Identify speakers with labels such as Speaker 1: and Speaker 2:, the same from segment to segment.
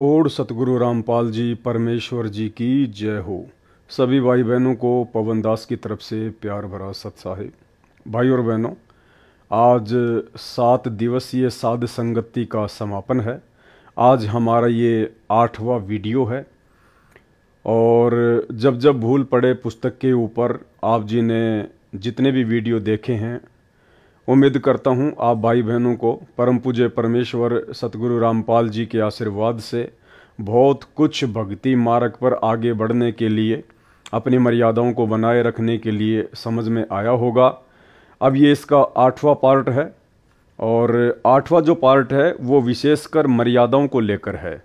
Speaker 1: Odd सतगुरु रामपाल जी परमेश्वर जी की जय हो। सभी भाई बहनों को पवन दास की तरफ से प्यार भरा सत साहिब। भाई और बहनों, आज 7 दिवसीय साध संगति का समापन है। आज हमारा ये 8वां वीडियो है और जब जब भूल पड़े पुस्तक के ऊपर आप जी ने जितने भी वीडियो देखे हैं, उम्मीद करता हूँ आप भाई बहनों को परम पूज्य परमेश्वर सतगुरु रामपाल जी के आशीर्वाद से बहुत कुछ भक्ति मार्ग पर आगे बढ़ने के लिए, अपनी मर्यादाओं को बनाए रखने के लिए समझ में आया होगा। अब ये इसका 8वां पार्ट है और 8वां जो पार्ट है वो विशेषकर मर्यादाओं को लेकर है।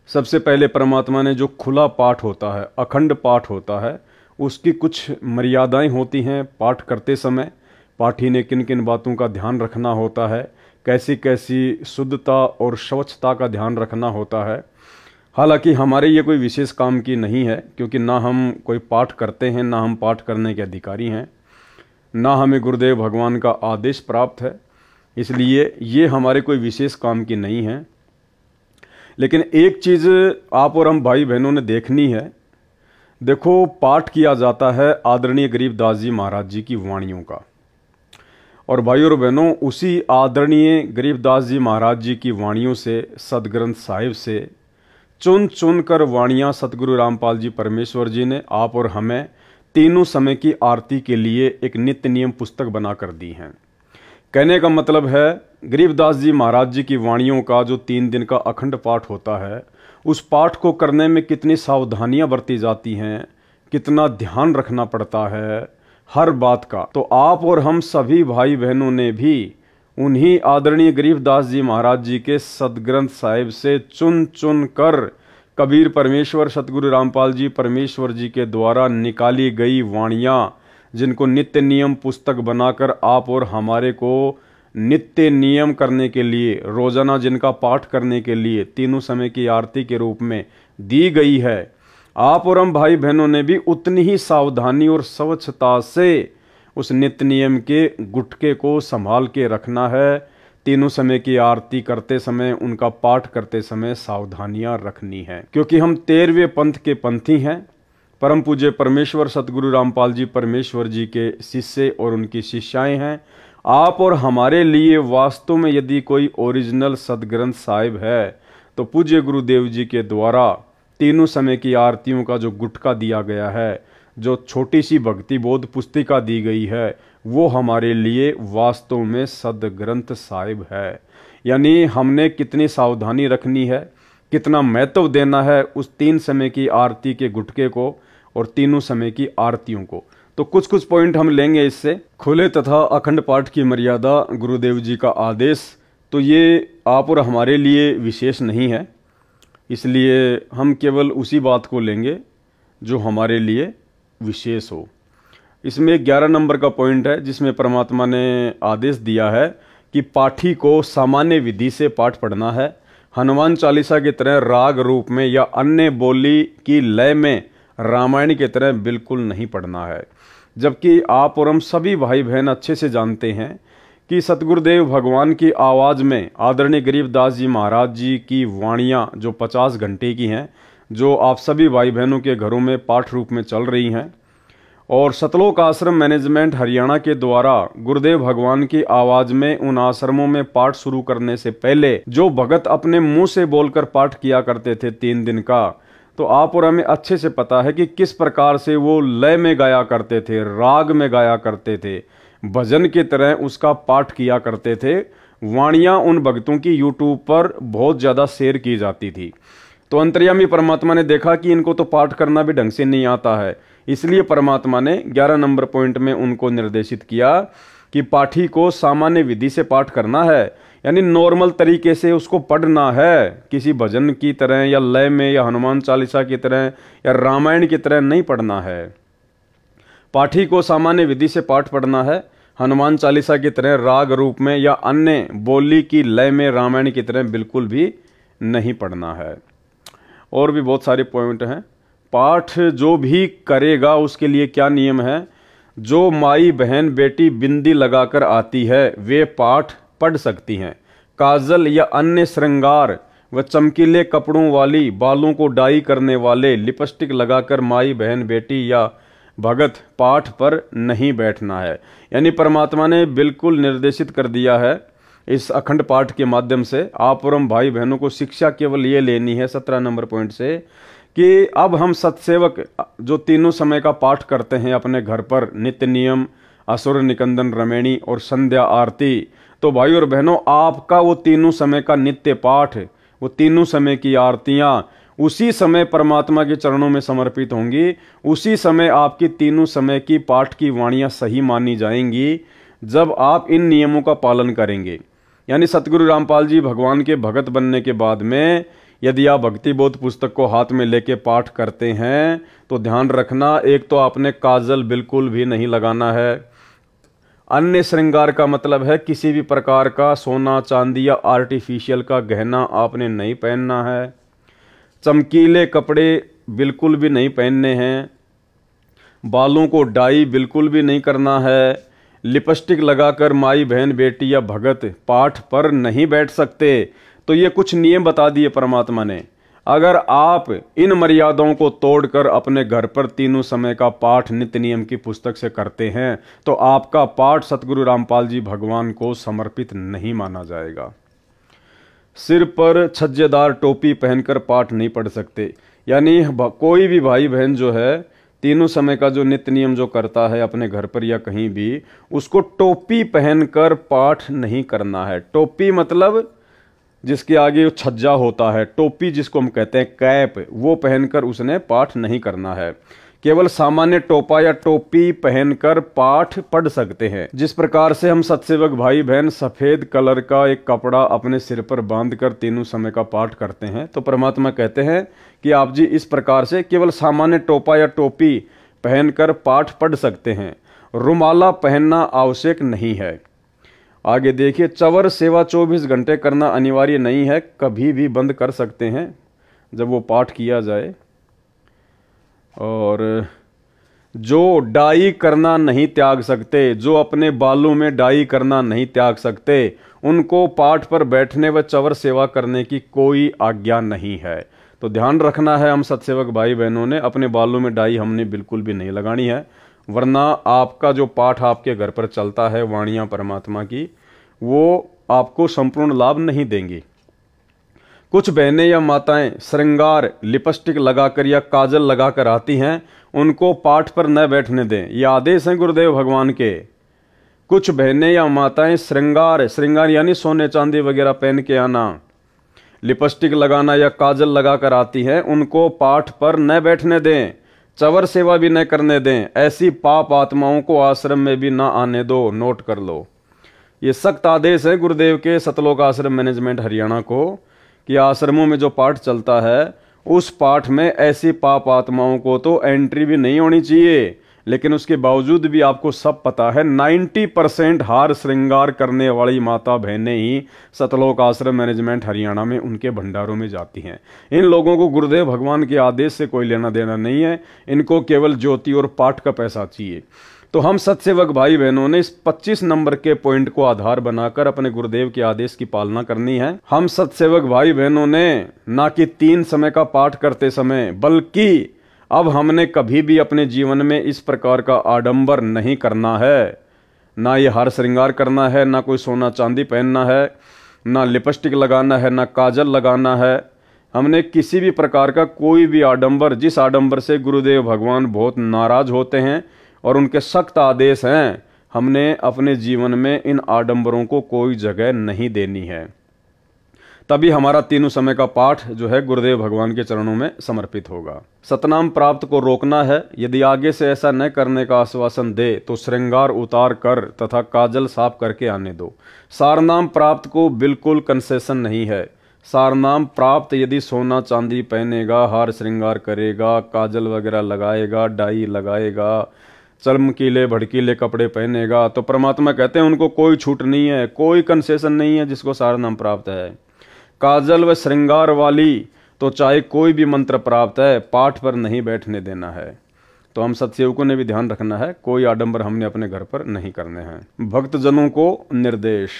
Speaker 1: सबसे पहले परमात्मा ने जो खुला पाठ होता है, अखंड पाठ होता है, उसकी कुछ मर्यादाएं होती हैं। पाठ करते समय पाठी ने किन किन बातों का ध्यान रखना होता है, कैसी कैसी शुद्धता और स्वच्छता का ध्यान रखना होता है। हालांकि हमारे ये कोई विशेष काम की नहीं है, क्योंकि ना हम कोई पाठ करते हैं, ना हम पाठ करने के अधिकारी हैं, ना हमें गुरुदेव भगवान का आदेश प्राप्त है, इसलिए ये हमारे कोई विशेष काम की नहीं है। लेकिन एक चीज़ आप और हम भाई बहनों ने देखनी है। देखो, पाठ किया जाता है आदरणीय गरीबदास जी महाराज जी की वाणियों का, और भाई और बहनों, उसी आदरणीय गरीबदास जी महाराज जी की वाणियों से, सदग्रंथ साहिब से चुन चुन कर वाणियाँ सतगुरु रामपाल जी परमेश्वर जी ने आप और हमें तीनों समय की आरती के लिए एक नित्य नियम पुस्तक बना कर दी हैं। कहने का मतलब है, गरीबदास जी महाराज जी की वाणियों का जो 3 दिन का अखंड पाठ होता है, उस पाठ को करने में कितनी सावधानियां बरती जाती हैं, कितना ध्यान रखना पड़ता है हर बात का। तो आप और हम सभी भाई बहनों ने भी उन्हीं आदरणीय गरीबदास जी महाराज जी के सदग्रंथ साहिब से चुन चुन कर कबीर परमेश्वर सतगुरु रामपाल जी परमेश्वर जी के द्वारा निकाली गई वाणियाँ, जिनको नित्य नियम पुस्तक बनाकर आप और हमारे को नित्य नियम करने के लिए, रोजाना जिनका पाठ करने के लिए तीनों समय की आरती के रूप में दी गई है, आप और हम भाई बहनों ने भी उतनी ही सावधानी और स्वच्छता से उस नित्य नियम के गुटके को संभाल के रखना है। तीनों समय की आरती करते समय, उनका पाठ करते समय सावधानियां रखनी है, क्योंकि हम 13वें पंथ के पंथी हैं। परम पूज्य परमेश्वर सतगुरु रामपाल जी परमेश्वर जी के शिष्य और उनकी शिष्याएं हैं। आप और हमारे लिए वास्तव में यदि कोई ओरिजिनल सदग्रंथ साहिब है, तो पूज्य गुरुदेव जी के द्वारा तीनों समय की आरतियों का जो गुटका दिया गया है, जो छोटी सी भक्ति बोध पुस्तिका दी गई है, वो हमारे लिए वास्तव में सदग्रंथ साहिब है। यानी हमने कितनी सावधानी रखनी है, कितना महत्व देना है उस 3 समय की आरती के गुटके को और तीनों समय की आरतियों को। तो कुछ कुछ पॉइंट हम लेंगे इससे। खुले तथा अखंड पाठ की मर्यादा, गुरुदेव जी का आदेश, तो ये आप और हमारे लिए विशेष नहीं है, इसलिए हम केवल उसी बात को लेंगे जो हमारे लिए विशेष हो। इसमें 11 नंबर का पॉइंट है, जिसमें परमात्मा ने आदेश दिया है कि पाठी को सामान्य विधि से पाठ पढ़ना है। हनुमान चालीसा की तरह राग रूप में या अन्य बोली की लय में रामायण की तरह बिल्कुल नहीं पढ़ना है। जबकि आप और हम सभी भाई बहन अच्छे से जानते हैं कि सतगुरुदेव भगवान की आवाज़ में आदरणीय गरीबदास जी महाराज जी की वाणियाँ जो 50 घंटे की हैं, जो आप सभी भाई बहनों के घरों में पाठ रूप में चल रही हैं, और सतलोक आश्रम मैनेजमेंट हरियाणा के द्वारा गुरुदेव भगवान की आवाज़ में उन आश्रमों में पाठ शुरू करने से पहले जो भगत अपने मुंह से बोलकर पाठ किया करते थे 3 दिन का, तो आप और हमें अच्छे से पता है कि किस प्रकार से वो लय में गाया करते थे, राग में गाया करते थे, भजन की तरह उसका पाठ किया करते थे। वाणियाँ उन भक्तों की यूट्यूब पर बहुत ज़्यादा शेयर की जाती थी। तो अंतर्यामी परमात्मा ने देखा कि इनको तो पाठ करना भी ढंग से नहीं आता है, इसलिए परमात्मा ने 11 नंबर पॉइंट में उनको निर्देशित किया कि पाठी को सामान्य विधि से पाठ करना है, यानी नॉर्मल तरीके से उसको पढ़ना है, किसी भजन की तरह या लय में या हनुमान चालीसा की तरह या रामायण की तरह नहीं पढ़ना है। पाठी को सामान्य विधि से पाठ पढ़ना है, हनुमान चालीसा की तरह राग रूप में या अन्य बोली की लय में रामायण की तरह बिल्कुल भी नहीं पढ़ना है। और भी बहुत सारे पॉइंट हैं। पाठ जो भी करेगा उसके लिए क्या नियम है, जो माई बहन बेटी बिंदी लगाकर आती है वे पाठ पढ़ सकती हैं। काजल या अन्य श्रृंगार व चमकीले कपड़ों वाली, बालों को डाई करने वाले, लिपस्टिक लगाकर माई बहन बेटी या भगत पाठ पर नहीं बैठना है। यानी परमात्मा ने बिल्कुल निर्देशित कर दिया है इस अखंड पाठ के माध्यम से। आप और हम भाई बहनों को शिक्षा केवल ये लेनी है 17 नंबर पॉइंट से कि अब हम सत्सेवक जो तीनों समय का पाठ करते हैं अपने घर पर, नित्य नियम, असुर निकंदन रमेणी और संध्या आरती, तो भाई और बहनों आपका वो तीनों समय का नित्य पाठ, वो तीनों समय की आरतियां उसी समय परमात्मा के चरणों में समर्पित होंगी। उसी समय आपकी तीनों समय की पाठ की वाणियां सही मानी जाएंगी जब आप इन नियमों का पालन करेंगे। यानी सतगुरु रामपाल जी भगवान के भगत बनने के बाद में यदि आप भक्ति बोध पुस्तक को हाथ में लेके पाठ करते हैं तो ध्यान रखना, एक तो आपने काजल बिल्कुल भी नहीं लगाना है। अन्य श्रृंगार का मतलब है किसी भी प्रकार का सोना चांदी या आर्टिफिशियल का गहना आपने नहीं पहनना है। चमकीले कपड़े बिल्कुल भी नहीं पहनने हैं। बालों को डाई बिल्कुल भी नहीं करना है। लिपस्टिक लगाकर माई बहन बेटी या भगत पाठ पर नहीं बैठ सकते। तो ये कुछ नियम बता दिए परमात्मा ने। अगर आप इन मर्यादाओं को तोड़कर अपने घर पर तीनों समय का पाठ नित्य नियम की पुस्तक से करते हैं तो आपका पाठ सतगुरु रामपाल जी भगवान को समर्पित नहीं माना जाएगा। सिर पर छज्जेदार टोपी पहनकर पाठ नहीं पढ़ सकते। यानी कोई भी भाई बहन जो है तीनों समय का जो नित्य नियम जो करता है अपने घर पर या कहीं भी, उसको टोपी पहनकर पाठ नहीं करना है। टोपी मतलब जिसके आगे छज्जा होता है, टोपी जिसको हम कहते हैं कैप, वो पहनकर उसने पाठ नहीं करना है। केवल सामान्य टोपा या टोपी पहनकर पाठ पढ़ सकते हैं। जिस प्रकार से हम सत्सेवक भाई बहन सफेद कलर का एक कपड़ा अपने सिर पर बांधकर तीनों समय का पाठ करते हैं, तो परमात्मा कहते हैं कि आप जी इस प्रकार से केवल सामान्य टोपा या टोपी पहनकर पाठ पढ़ सकते हैं। रुमाला पहनना आवश्यक नहीं है। आगे देखिए, चवर सेवा 24 घंटे करना अनिवार्य नहीं है, कभी भी बंद कर सकते हैं जब वो पाठ किया जाए। और जो डाई करना नहीं त्याग सकते, जो अपने बालों में डाई करना नहीं त्याग सकते, उनको पाठ पर बैठने व चवर सेवा करने की कोई आज्ञा नहीं है। तो ध्यान रखना है हम सत्सेवक भाई बहनों ने, अपने बालों में डाई हमने बिल्कुल भी नहीं लगानी है, वरना आपका जो पाठ आपके घर पर चलता है वाणियां परमात्मा की, वो आपको संपूर्ण लाभ नहीं देंगी। कुछ बहनें या माताएं श्रृंगार लिपस्टिक लगाकर या काजल लगाकर आती हैं, उनको पाठ पर न बैठने दें। ये आदेश हैं गुरुदेव भगवान के। कुछ बहनें या माताएं श्रृंगार यानी सोने चांदी वगैरह पहन के आना, लिपस्टिक लगाना या काजल लगाकर आती हैं, उनको पाठ पर न बैठने दें, चवर सेवा भी न करने दें। ऐसी पाप आत्माओं को आश्रम में भी ना आने दो। नोट कर लो, ये सख्त आदेश है गुरुदेव के सतलोक आश्रम मैनेजमेंट हरियाणा को कि आश्रमों में जो पाठ चलता है उस पाठ में ऐसी पाप आत्माओं को तो एंट्री भी नहीं होनी चाहिए। लेकिन उसके बावजूद भी आपको सब पता है 90% हार श्रृंगार करने वाली माता बहनें ही सतलोक आश्रम मैनेजमेंट हरियाणा में उनके भंडारों में जाती हैं। इन लोगों को गुरुदेव भगवान के आदेश से कोई लेना देना नहीं है, इनको केवल ज्योति और पाठ का पैसा चाहिए। तो हम सत्सेवक भाई बहनों ने इस 25 नंबर के पॉइंट को आधार बनाकर अपने गुरुदेव के आदेश की पालना करनी है। हम सत्सेवक भाई बहनों ने ना कि 3 समय का पाठ करते समय, बल्कि अब हमने कभी भी अपने जीवन में इस प्रकार का आडंबर नहीं करना है। ना ये हार श्रृंगार करना है, ना कोई सोना चांदी पहनना है, ना लिपस्टिक लगाना है, ना काजल लगाना है। हमने किसी भी प्रकार का कोई भी आडंबर, जिस आडंबर से गुरुदेव भगवान बहुत नाराज होते हैं और उनके सख्त आदेश हैं, हमने अपने जीवन में इन आडंबरों को कोई जगह नहीं देनी है। तभी हमारा तीनों समय का पाठ जो है गुरुदेव भगवान के चरणों में समर्पित होगा। सतनाम प्राप्त को रोकना है। यदि आगे से ऐसा न करने का आश्वासन दे तो श्रृंगार उतार कर तथा काजल साफ करके आने दो। सारनाम प्राप्त को बिल्कुल कंसेशन नहीं है। सारनाम प्राप्त यदि सोना चांदी पहनेगा, हार श्रृंगार करेगा, काजल वगैरह लगाएगा, डाई लगाएगा, चमकीले भड़कीले कपड़े पहनेगा, तो परमात्मा कहते हैं उनको कोई छूट नहीं है, कोई कंसेशन नहीं है जिसको सारनाम प्राप्त है। काजल व श्रृंगार वाली तो चाहे कोई भी मंत्र प्राप्त है, पाठ पर नहीं बैठने देना है। तो हम सत्सेवकों ने भी ध्यान रखना है, कोई आडंबर हमने अपने घर पर नहीं करने हैं। भक्तजनों को निर्देश।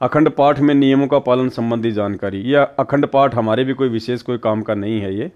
Speaker 1: अखंड पाठ में नियमों का पालन संबंधी जानकारी। यह अखंड पाठ हमारे भी कोई विशेष कोई काम का नहीं है। ये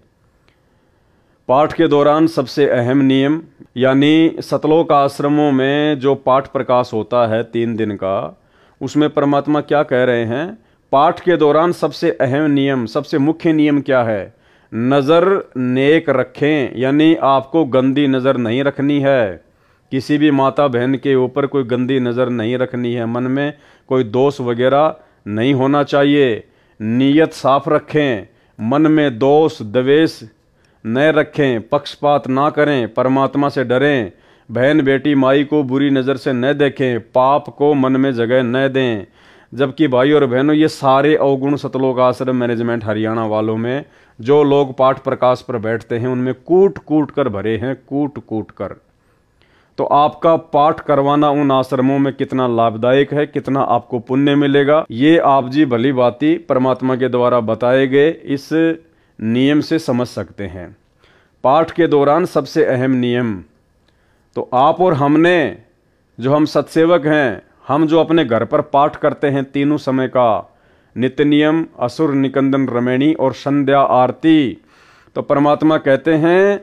Speaker 1: पाठ के दौरान सबसे अहम नियम, यानी सतलोक आश्रमों में जो पाठ प्रकाश होता है 3 दिन का, उसमें परमात्मा क्या कह रहे हैं? पाठ के दौरान सबसे अहम नियम, सबसे मुख्य नियम क्या है? नज़र नेक रखें, यानी आपको गंदी नज़र नहीं रखनी है। किसी भी माता बहन के ऊपर कोई गंदी नज़र नहीं रखनी है। मन में कोई दोष वगैरह नहीं होना चाहिए। नीयत साफ रखें, मन में दोष द्वेष न रखें, पक्षपात ना करें, परमात्मा से डरें, बहन बेटी माई को बुरी नज़र से न देखें, पाप को मन में जगह न दें। जबकि भाई और बहनों, ये सारे अवगुण सतलोक आश्रम मैनेजमेंट हरियाणा वालों में जो लोग पाठ प्रकाश पर बैठते हैं उनमें कूट कूट कर भरे हैं, कूट कूट कर। तो आपका पाठ करवाना उन आश्रमों में कितना लाभदायक है, कितना आपको पुण्य मिलेगा, ये आप जी भली भांति परमात्मा के द्वारा बताए गए इस नियम से समझ सकते हैं। पाठ के दौरान सबसे अहम नियम, तो आप और हमने, जो हम सत्सेवक हैं, हम जो अपने घर पर पाठ करते हैं तीनों समय का, नित्य नियम, असुर निकंदन रमैणी और संध्या आरती, तो परमात्मा कहते हैं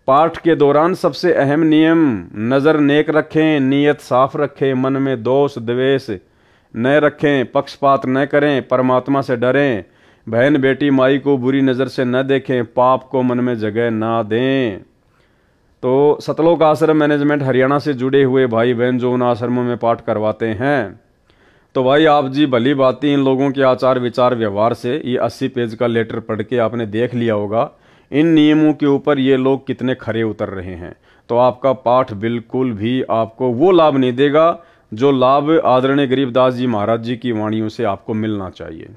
Speaker 1: पाठ के दौरान सबसे अहम नियम, नज़र नेक रखें, नीयत साफ रखें, मन में दोष द्वेष न रखें, पक्षपात न करें, परमात्मा से डरें, बहन बेटी माई को बुरी नज़र से न देखें, पाप को मन में जगह ना दें। तो सतलोक आश्रम मैनेजमेंट हरियाणा से जुड़े हुए भाई बहन जो उन आश्रमों में पाठ करवाते हैं, तो भाई आप जी भली भांति इन लोगों के आचार विचार व्यवहार से ये 80 पेज का लेटर पढ़ के आपने देख लिया होगा इन नियमों के ऊपर ये लोग कितने खरे उतर रहे हैं। तो आपका पाठ बिल्कुल भी आपको वो लाभ नहीं देगा जो लाभ आदरणीय गरीबदास जी महाराज जी की वाणियों से आपको मिलना चाहिए।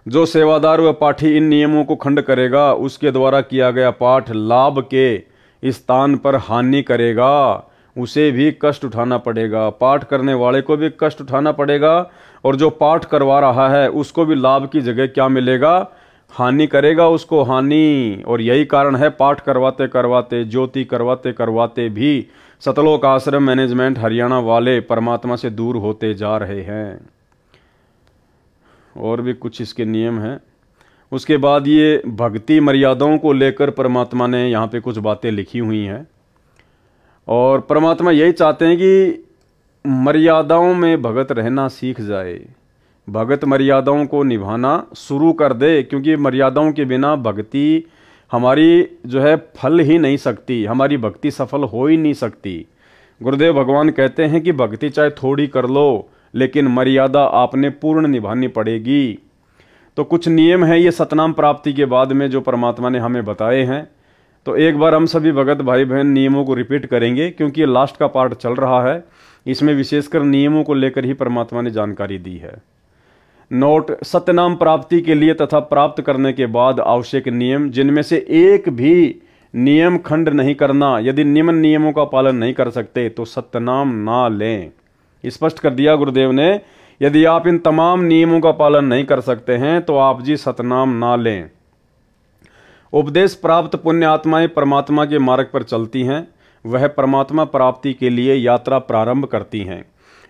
Speaker 1: जो सेवादार व पाठी इन नियमों को खंड करेगा, उसके द्वारा किया गया पाठ लाभ के स्थान पर हानि करेगा, उसे भी कष्ट उठाना पड़ेगा, पाठ करने वाले को भी कष्ट उठाना पड़ेगा, और जो पाठ करवा रहा है उसको भी लाभ की जगह क्या मिलेगा? हानि करेगा उसको, हानि। और यही कारण है पाठ करवाते करवाते, ज्योति करवाते करवाते भी सतलोक आश्रम मैनेजमेंट हरियाणा वाले परमात्मा से दूर होते जा रहे हैं। और भी कुछ इसके नियम हैं। उसके बाद ये भक्ति मर्यादाओं को लेकर परमात्मा ने यहाँ पे कुछ बातें लिखी हुई हैं, और परमात्मा यही चाहते हैं कि मर्यादाओं में भगत रहना सीख जाए, भगत मर्यादाओं को निभाना शुरू कर दे, क्योंकि मर्यादाओं के बिना भक्ति हमारी जो है फल ही नहीं सकती, हमारी भक्ति सफल हो ही नहीं सकती। गुरुदेव भगवान कहते हैं कि भक्ति चाहे थोड़ी कर लो, लेकिन मर्यादा आपने पूर्ण निभानी पड़ेगी। तो कुछ नियम हैं ये सतनाम प्राप्ति के बाद में जो परमात्मा ने हमें बताए हैं। तो एक बार हम सभी भगत भाई बहन नियमों को रिपीट करेंगे, क्योंकि ये लास्ट का पार्ट चल रहा है, इसमें विशेषकर नियमों को लेकर ही परमात्मा ने जानकारी दी है। नोट: सत्यनाम प्राप्ति के लिए तथा प्राप्त करने के बाद आवश्यक नियम, जिनमें से एक भी नियम खंड नहीं करना। यदि निम्न नियमों का पालन नहीं कर सकते तो सत्यनाम ना लें। स्पष्ट कर दिया गुरुदेव ने, यदि आप इन तमाम नियमों का पालन नहीं कर सकते हैं तो आप जी सतनाम ना लें। उपदेश प्राप्त पुण्य आत्माएं परमात्मा के मार्ग पर चलती हैं, वह परमात्मा प्राप्ति के लिए यात्रा प्रारंभ करती हैं।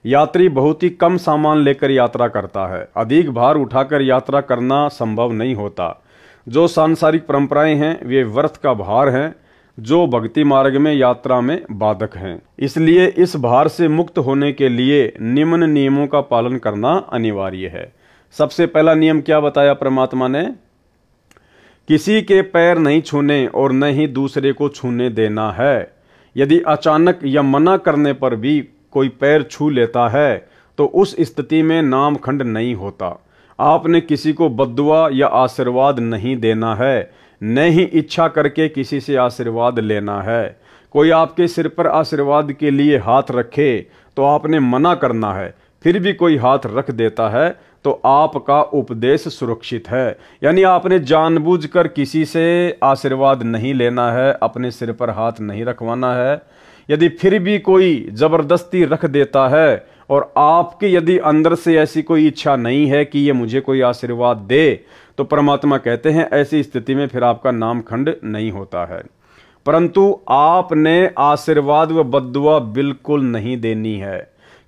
Speaker 1: यात्री बहुत ही कम सामान लेकर यात्रा करता है, अधिक भार उठाकर यात्रा करना संभव नहीं होता। जो सांसारिक परंपराएं हैं वे व्यर्थ का भार हैं, जो भक्ति मार्ग में यात्रा में बाधक हैं। इसलिए इस भार से मुक्त होने के लिए निम्न नियमों का पालन करना अनिवार्य है। सबसे पहला नियम क्या बताया परमात्मा ने? किसी के पैर नहीं छूने और न ही दूसरे को छूने देना है। यदि अचानक या मना करने पर भी कोई पैर छू लेता है तो उस स्थिति में नाम खंड नहीं होता। आपने किसी को बद्दुआ या आशीर्वाद नहीं देना है, न ही इच्छा करके किसी से आशीर्वाद लेना है। कोई आपके सिर पर आशीर्वाद के लिए हाथ रखे तो आपने मना करना है, फिर भी कोई हाथ रख देता है तो आपका उपदेश सुरक्षित है। यानी आपने जानबूझकर किसी से आशीर्वाद नहीं लेना है, अपने सिर पर हाथ नहीं रखवाना है। यदि फिर भी कोई जबरदस्ती रख देता है और आपके यदि अंदर से ऐसी कोई इच्छा नहीं है कि ये मुझे कोई आशीर्वाद दे, तो परमात्मा कहते हैं ऐसी स्थिति में फिर आपका नाम खंड नहीं होता है। परंतु आपने आशीर्वाद व बद्दुआ बिल्कुल नहीं देनी है,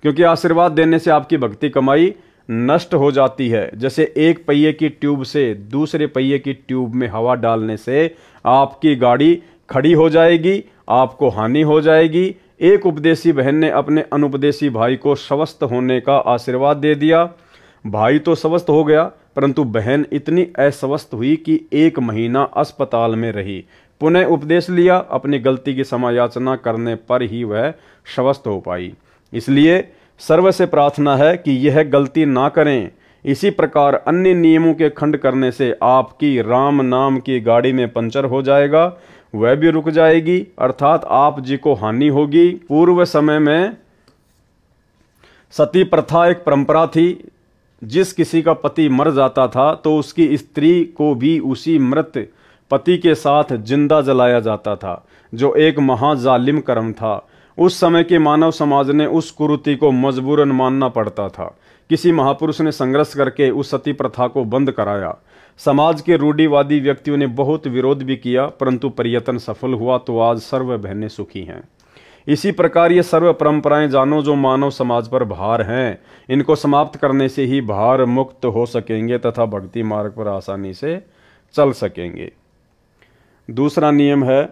Speaker 1: क्योंकि आशीर्वाद देने से आपकी भक्ति कमाई नष्ट हो जाती है। जैसे एक पहिए की ट्यूब से दूसरे पहिए की ट्यूब में हवा डालने से आपकी गाड़ी खड़ी हो जाएगी, आपको हानि हो जाएगी। एक उपदेशी बहन ने अपने अनुपदेशी भाई को स्वस्थ होने का आशीर्वाद दे दिया। भाई तो स्वस्थ हो गया, परंतु बहन इतनी अस्वस्थ हुई कि 1 महीना अस्पताल में रही। पुनः उपदेश लिया, अपनी गलती की समायाचना करने पर ही वह स्वस्थ हो पाई। इसलिए सर्व से प्रार्थना है कि यह गलती ना करें। इसी प्रकार अन्य नियमों के खंड करने से आपकी राम नाम की गाड़ी में पंचर हो जाएगा, वह भी रुक जाएगी, अर्थात आप जी को हानि होगी। पूर्व समय में सती प्रथा एक परंपरा थी। जिस किसी का पति मर जाता था तो उसकी स्त्री को भी उसी मृत पति के साथ जिंदा जलाया जाता था, जो एक महाजालिम कर्म था। उस समय के मानव समाज ने उस कुरीति को मजबूरन मानना पड़ता था। किसी महापुरुष ने संघर्ष करके उस सती प्रथा को बंद कराया। समाज के रूढ़िवादी व्यक्तियों ने बहुत विरोध भी किया, परंतु प्रयत्न सफल हुआ, तो आज सर्व बहनें सुखी हैं। इसी प्रकार ये सर्व परंपराएं जानो जो मानव समाज पर भार हैं, इनको समाप्त करने से ही भार मुक्त हो सकेंगे तथा भक्ति मार्ग पर आसानी से चल सकेंगे। दूसरा नियम है,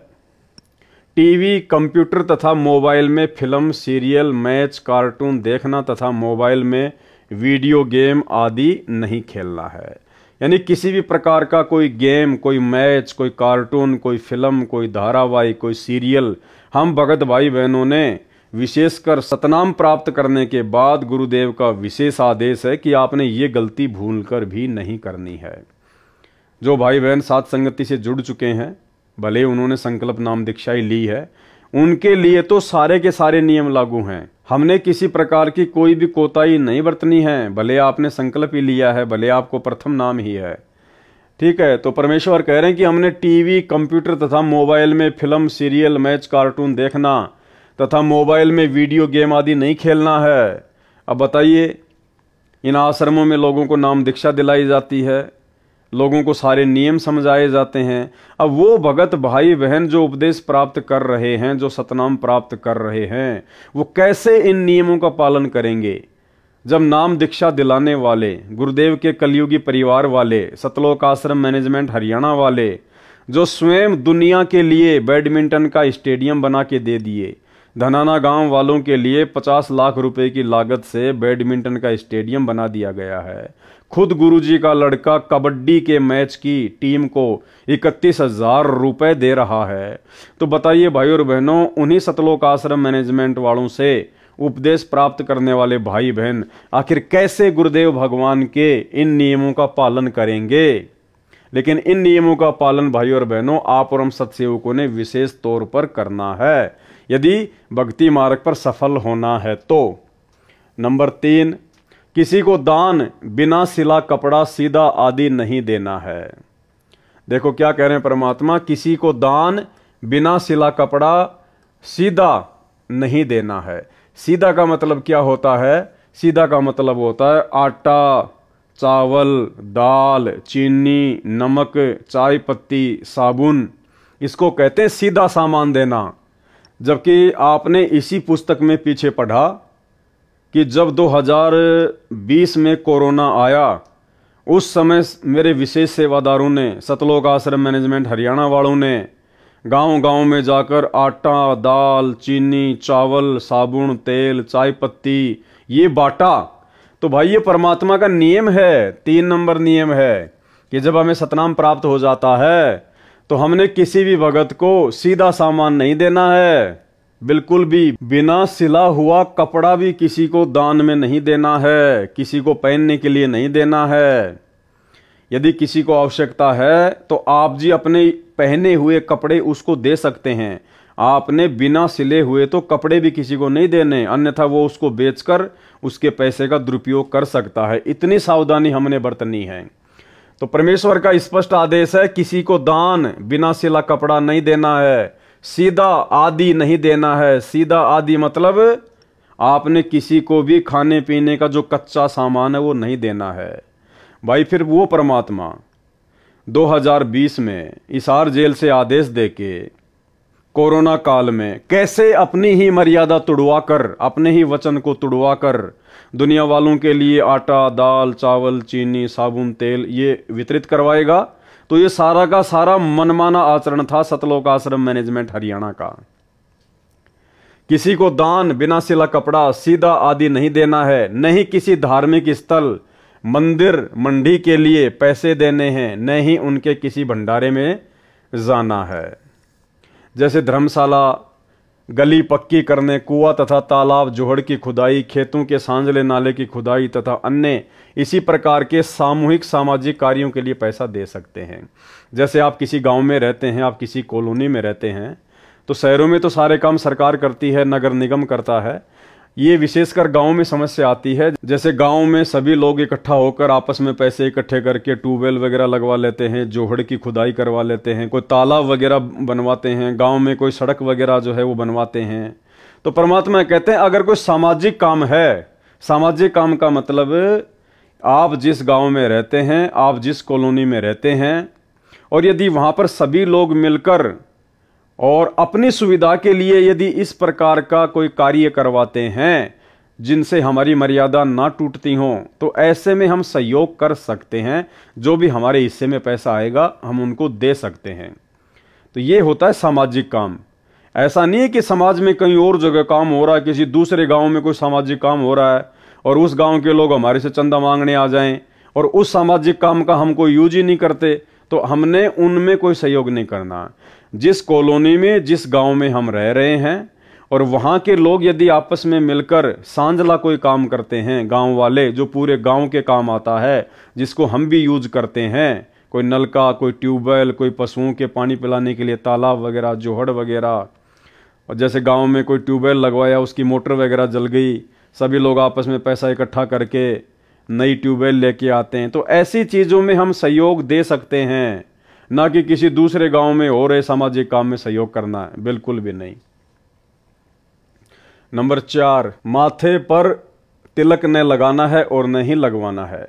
Speaker 1: टीवी, कंप्यूटर तथा मोबाइल में फिल्म, सीरियल, मैच, कार्टून देखना तथा मोबाइल में वीडियो गेम आदि नहीं खेलना है। यानी किसी भी प्रकार का कोई गेम, कोई मैच, कोई कार्टून, कोई फिल्म, कोई धारावाहिक, कोई सीरियल हम भगत भाई बहनों ने विशेषकर सतनाम प्राप्त करने के बाद गुरुदेव का विशेष आदेश है कि आपने ये गलती भूलकर भी नहीं करनी है। जो भाई बहन साथ संगति से जुड़ चुके हैं, भले उन्होंने संकल्प नाम दीक्षा ही ली है, उनके लिए तो सारे के सारे नियम लागू हैं। हमने किसी प्रकार की कोई भी कोताही नहीं बरतनी है, भले आपने संकल्प ही लिया है, भले आपको प्रथम नाम ही है, ठीक है। तो परमेश्वर कह रहे हैं कि हमने टीवी, कंप्यूटर तथा मोबाइल में फिल्म, सीरियल, मैच, कार्टून देखना तथा मोबाइल में वीडियो गेम आदि नहीं खेलना है। अब बताइए, इन आश्रमों में लोगों को नाम दीक्षा दिलाई जाती है, लोगों को सारे नियम समझाए जाते हैं। अब वो भगत भाई बहन जो उपदेश प्राप्त कर रहे हैं, जो सतनाम प्राप्त कर रहे हैं, वो कैसे इन नियमों का पालन करेंगे? जब नाम दीक्षा दिलाने वाले गुरुदेव के कलयुगी परिवार वाले, सतलोक आश्रम मैनेजमेंट हरियाणा वाले, जो स्वयं दुनिया के लिए बैडमिंटन का स्टेडियम बना के दे दिए, धनाना गांव वालों के लिए 50 लाख रुपए की लागत से बैडमिंटन का स्टेडियम बना दिया गया है। खुद गुरुजी का लड़का कबड्डी के मैच की टीम को 31,000 रुपए दे रहा है। तो बताइए भाई और बहनों, उन्हीं सतलोक आश्रम मैनेजमेंट वालों से उपदेश प्राप्त करने वाले भाई बहन आखिर कैसे गुरुदेव भगवान के इन नियमों का पालन करेंगे? लेकिन इन नियमों का पालन भाई और बहनों आप और हम सत्सेवकों ने विशेष तौर पर करना है, यदि भक्ति मार्ग पर सफल होना है तो। नंबर 3, किसी को दान बिना सिला कपड़ा, सीधा आदि नहीं देना है। देखो क्या कह रहे हैं परमात्मा, किसी को दान बिना सिला कपड़ा, सीधा नहीं देना है। सीधा का मतलब क्या होता है? सीधा का मतलब होता है आटा, चावल, दाल, चीनी, नमक, चाय पत्ती, साबुन, इसको कहते हैं सीधा सामान देना। जबकि आपने इसी पुस्तक में पीछे पढ़ा कि जब 2020 में कोरोना आया, उस समय मेरे विशेष सेवादारों ने, सतलोक आश्रम मैनेजमेंट हरियाणा वालों ने गांव-गांव में जाकर आटा, दाल, चीनी, चावल, साबुन, तेल, चाय पत्ती ये बांटा। तो भाई ये परमात्मा का नियम है, 3 नंबर नियम है कि जब हमें सतनाम प्राप्त हो जाता है तो हमने किसी भी भगत को सीधा सामान नहीं देना है, बिल्कुल भी बिना सिला हुआ कपड़ा भी किसी को दान में नहीं देना है, किसी को पहनने के लिए नहीं देना है। यदि किसी को आवश्यकता है तो आप जी अपने पहने हुए कपड़े उसको दे सकते हैं, आपने बिना सिले हुए तो कपड़े भी किसी को नहीं देने, अन्यथा वो उसको बेचकर उसके पैसे का दुरुपयोग कर सकता है। इतनी सावधानी हमने बरतनी है। तो परमेश्वर का स्पष्ट आदेश है, किसी को दान बिना सिला कपड़ा नहीं देना है, सीधा आदि नहीं देना है। सीधा आदि मतलब आपने किसी को भी खाने पीने का जो कच्चा सामान है वो नहीं देना है। भाई फिर वो परमात्मा 2020 में हिसार जेल से आदेश देके कोरोना काल में कैसे अपनी ही मर्यादा तुड़वा कर, अपने ही वचन को तुड़वा कर दुनिया वालों के लिए आटा, दाल, चावल, चीनी, साबुन, तेल ये वितरित करवाएगा। तो ये सारा का सारा मनमाना आचरण था सतलोक आश्रम मैनेजमेंट हरियाणा का। किसी को दान, बिना सिला कपड़ा, सीधा आदि नहीं देना है, नहीं किसी धार्मिक स्थल, मंदिर, मंडी के लिए पैसे देने हैं, न ही उनके किसी भंडारे में जाना है। जैसे धर्मशाला, गली पक्की करने, कुआं तथा तालाब, जोहड़ की खुदाई, खेतों के सांझले नाले की खुदाई तथा अन्य इसी प्रकार के सामूहिक सामाजिक कार्यों के लिए पैसा दे सकते हैं। जैसे आप किसी गांव में रहते हैं, आप किसी कॉलोनी में रहते हैं, तो शहरों में तो सारे काम सरकार करती है, नगर निगम करता है। ये विशेषकर गांव में समस्या आती है। जैसे गांव में सभी लोग इकट्ठा होकर आपस में पैसे इकट्ठे करके ट्यूबवेल वगैरह लगवा लेते हैं, जोहड़ की खुदाई करवा लेते हैं, कोई तालाब वगैरह बनवाते हैं, गांव में कोई सड़क वगैरह जो है वो बनवाते हैं। तो परमात्मा कहते हैं अगर कोई सामाजिक काम है, सामाजिक काम का मतलब आप जिस गांव में रहते हैं, आप जिस कॉलोनी में रहते हैं, और यदि वहां पर सभी लोग मिलकर और अपनी सुविधा के लिए यदि इस प्रकार का कोई कार्य करवाते हैं जिनसे हमारी मर्यादा ना टूटती हो, तो ऐसे में हम सहयोग कर सकते हैं। जो भी हमारे हिस्से में पैसा आएगा हम उनको दे सकते हैं। तो ये होता है सामाजिक काम। ऐसा नहीं है कि समाज में कहीं और जगह काम हो रहा है, किसी दूसरे गांव में कोई सामाजिक काम हो रहा है और उस गांव के लोग हमारे से चंदा मांगने आ जाएं और उस सामाजिक काम का हम कोई यूज ही नहीं करते, तो हमने उनमें कोई सहयोग नहीं करना। जिस कॉलोनी में, जिस गांव में हम रह रहे हैं और वहां के लोग यदि आपस में मिलकर सांझला कोई काम करते हैं, गांव वाले, जो पूरे गांव के काम आता है, जिसको हम भी यूज करते हैं, कोई नलका, कोई ट्यूबवेल, कोई पशुओं के पानी पिलाने के लिए तालाब वगैरह, जोहड़ वगैरह, और जैसे गांव में कोई ट्यूबवेल लगवाया, उसकी मोटर वगैरह जल गई, सभी लोग आपस में पैसा इकट्ठा करके नई ट्यूबवेल लेके आते हैं। तो ऐसी चीज़ों में हम सहयोग दे सकते हैं, ना कि किसी दूसरे गांव में हो रहे सामाजिक काम में सहयोग करना है, बिल्कुल भी नहीं। नंबर 4, माथे पर तिलक न लगाना है और न ही लगवाना है।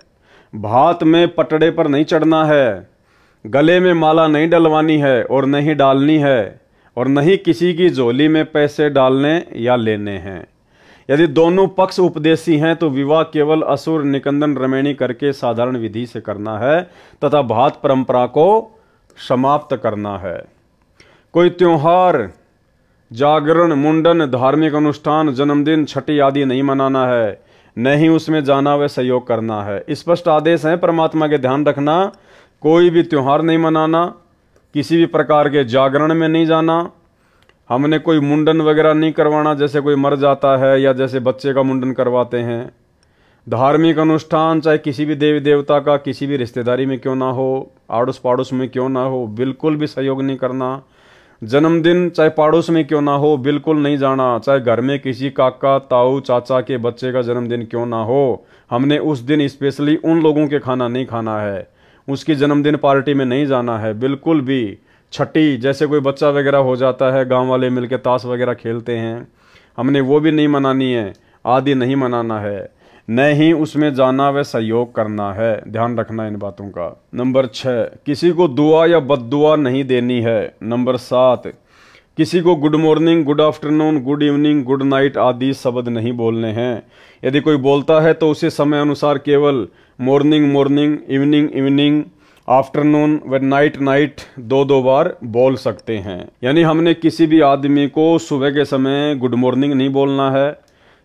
Speaker 1: भात में पटड़े पर नहीं चढ़ना है, गले में माला नहीं डलवानी है और न ही डालनी है, और न ही किसी की झोली में पैसे डालने या लेने हैं। यदि दोनों पक्ष उपदेशी हैं तो विवाह केवल असुर निकंदन रमैणी करके साधारण विधि से करना है तथा भात परंपरा को समाप्त करना है। कोई त्योहार, जागरण, मुंडन, धार्मिक अनुष्ठान, जन्मदिन, छठी आदि नहीं मनाना है, न ही उसमें जाना व सहयोग करना है। स्पष्ट आदेश है परमात्मा के, ध्यान रखना। कोई भी त्योहार नहीं मनाना, किसी भी प्रकार के जागरण में नहीं जाना, हमने कोई मुंडन वगैरह नहीं करवाना, जैसे कोई मर जाता है या जैसे बच्चे का मुंडन करवाते हैं। धार्मिक अनुष्ठान चाहे किसी भी देवी देवता का, किसी भी रिश्तेदारी में क्यों ना हो, आड़ोस पड़ोस में क्यों ना हो, बिल्कुल भी सहयोग नहीं करना। जन्मदिन चाहे पड़ोस में क्यों ना हो, बिल्कुल नहीं जाना। चाहे घर में किसी काका, ताऊ, चाचा के बच्चे का जन्मदिन क्यों ना हो, हमने उस दिन स्पेशली उन लोगों के खाना नहीं खाना है, उसकी जन्मदिन पार्टी में नहीं जाना है, बिल्कुल भी। छठी, जैसे कोई बच्चा वगैरह हो जाता है, गांव वाले मिलके ताश वगैरह खेलते हैं, हमने वो भी नहीं मनानी है, आदि नहीं मनाना है, न ही उसमें जाना व सहयोग करना है। ध्यान रखना इन बातों का। नंबर 6, किसी को दुआ या बद्दुआ नहीं देनी है। नंबर 7, किसी को good morning, good afternoon, good evening, good night आदि शब्द नहीं बोलने हैं। यदि कोई बोलता है तो उसे समय अनुसार केवल morning morning, evening evening, afternoon व नाइट नाइट 2-2 बार बोल सकते हैं। यानी हमने किसी भी आदमी को सुबह के समय गुड मॉर्निंग नहीं बोलना है।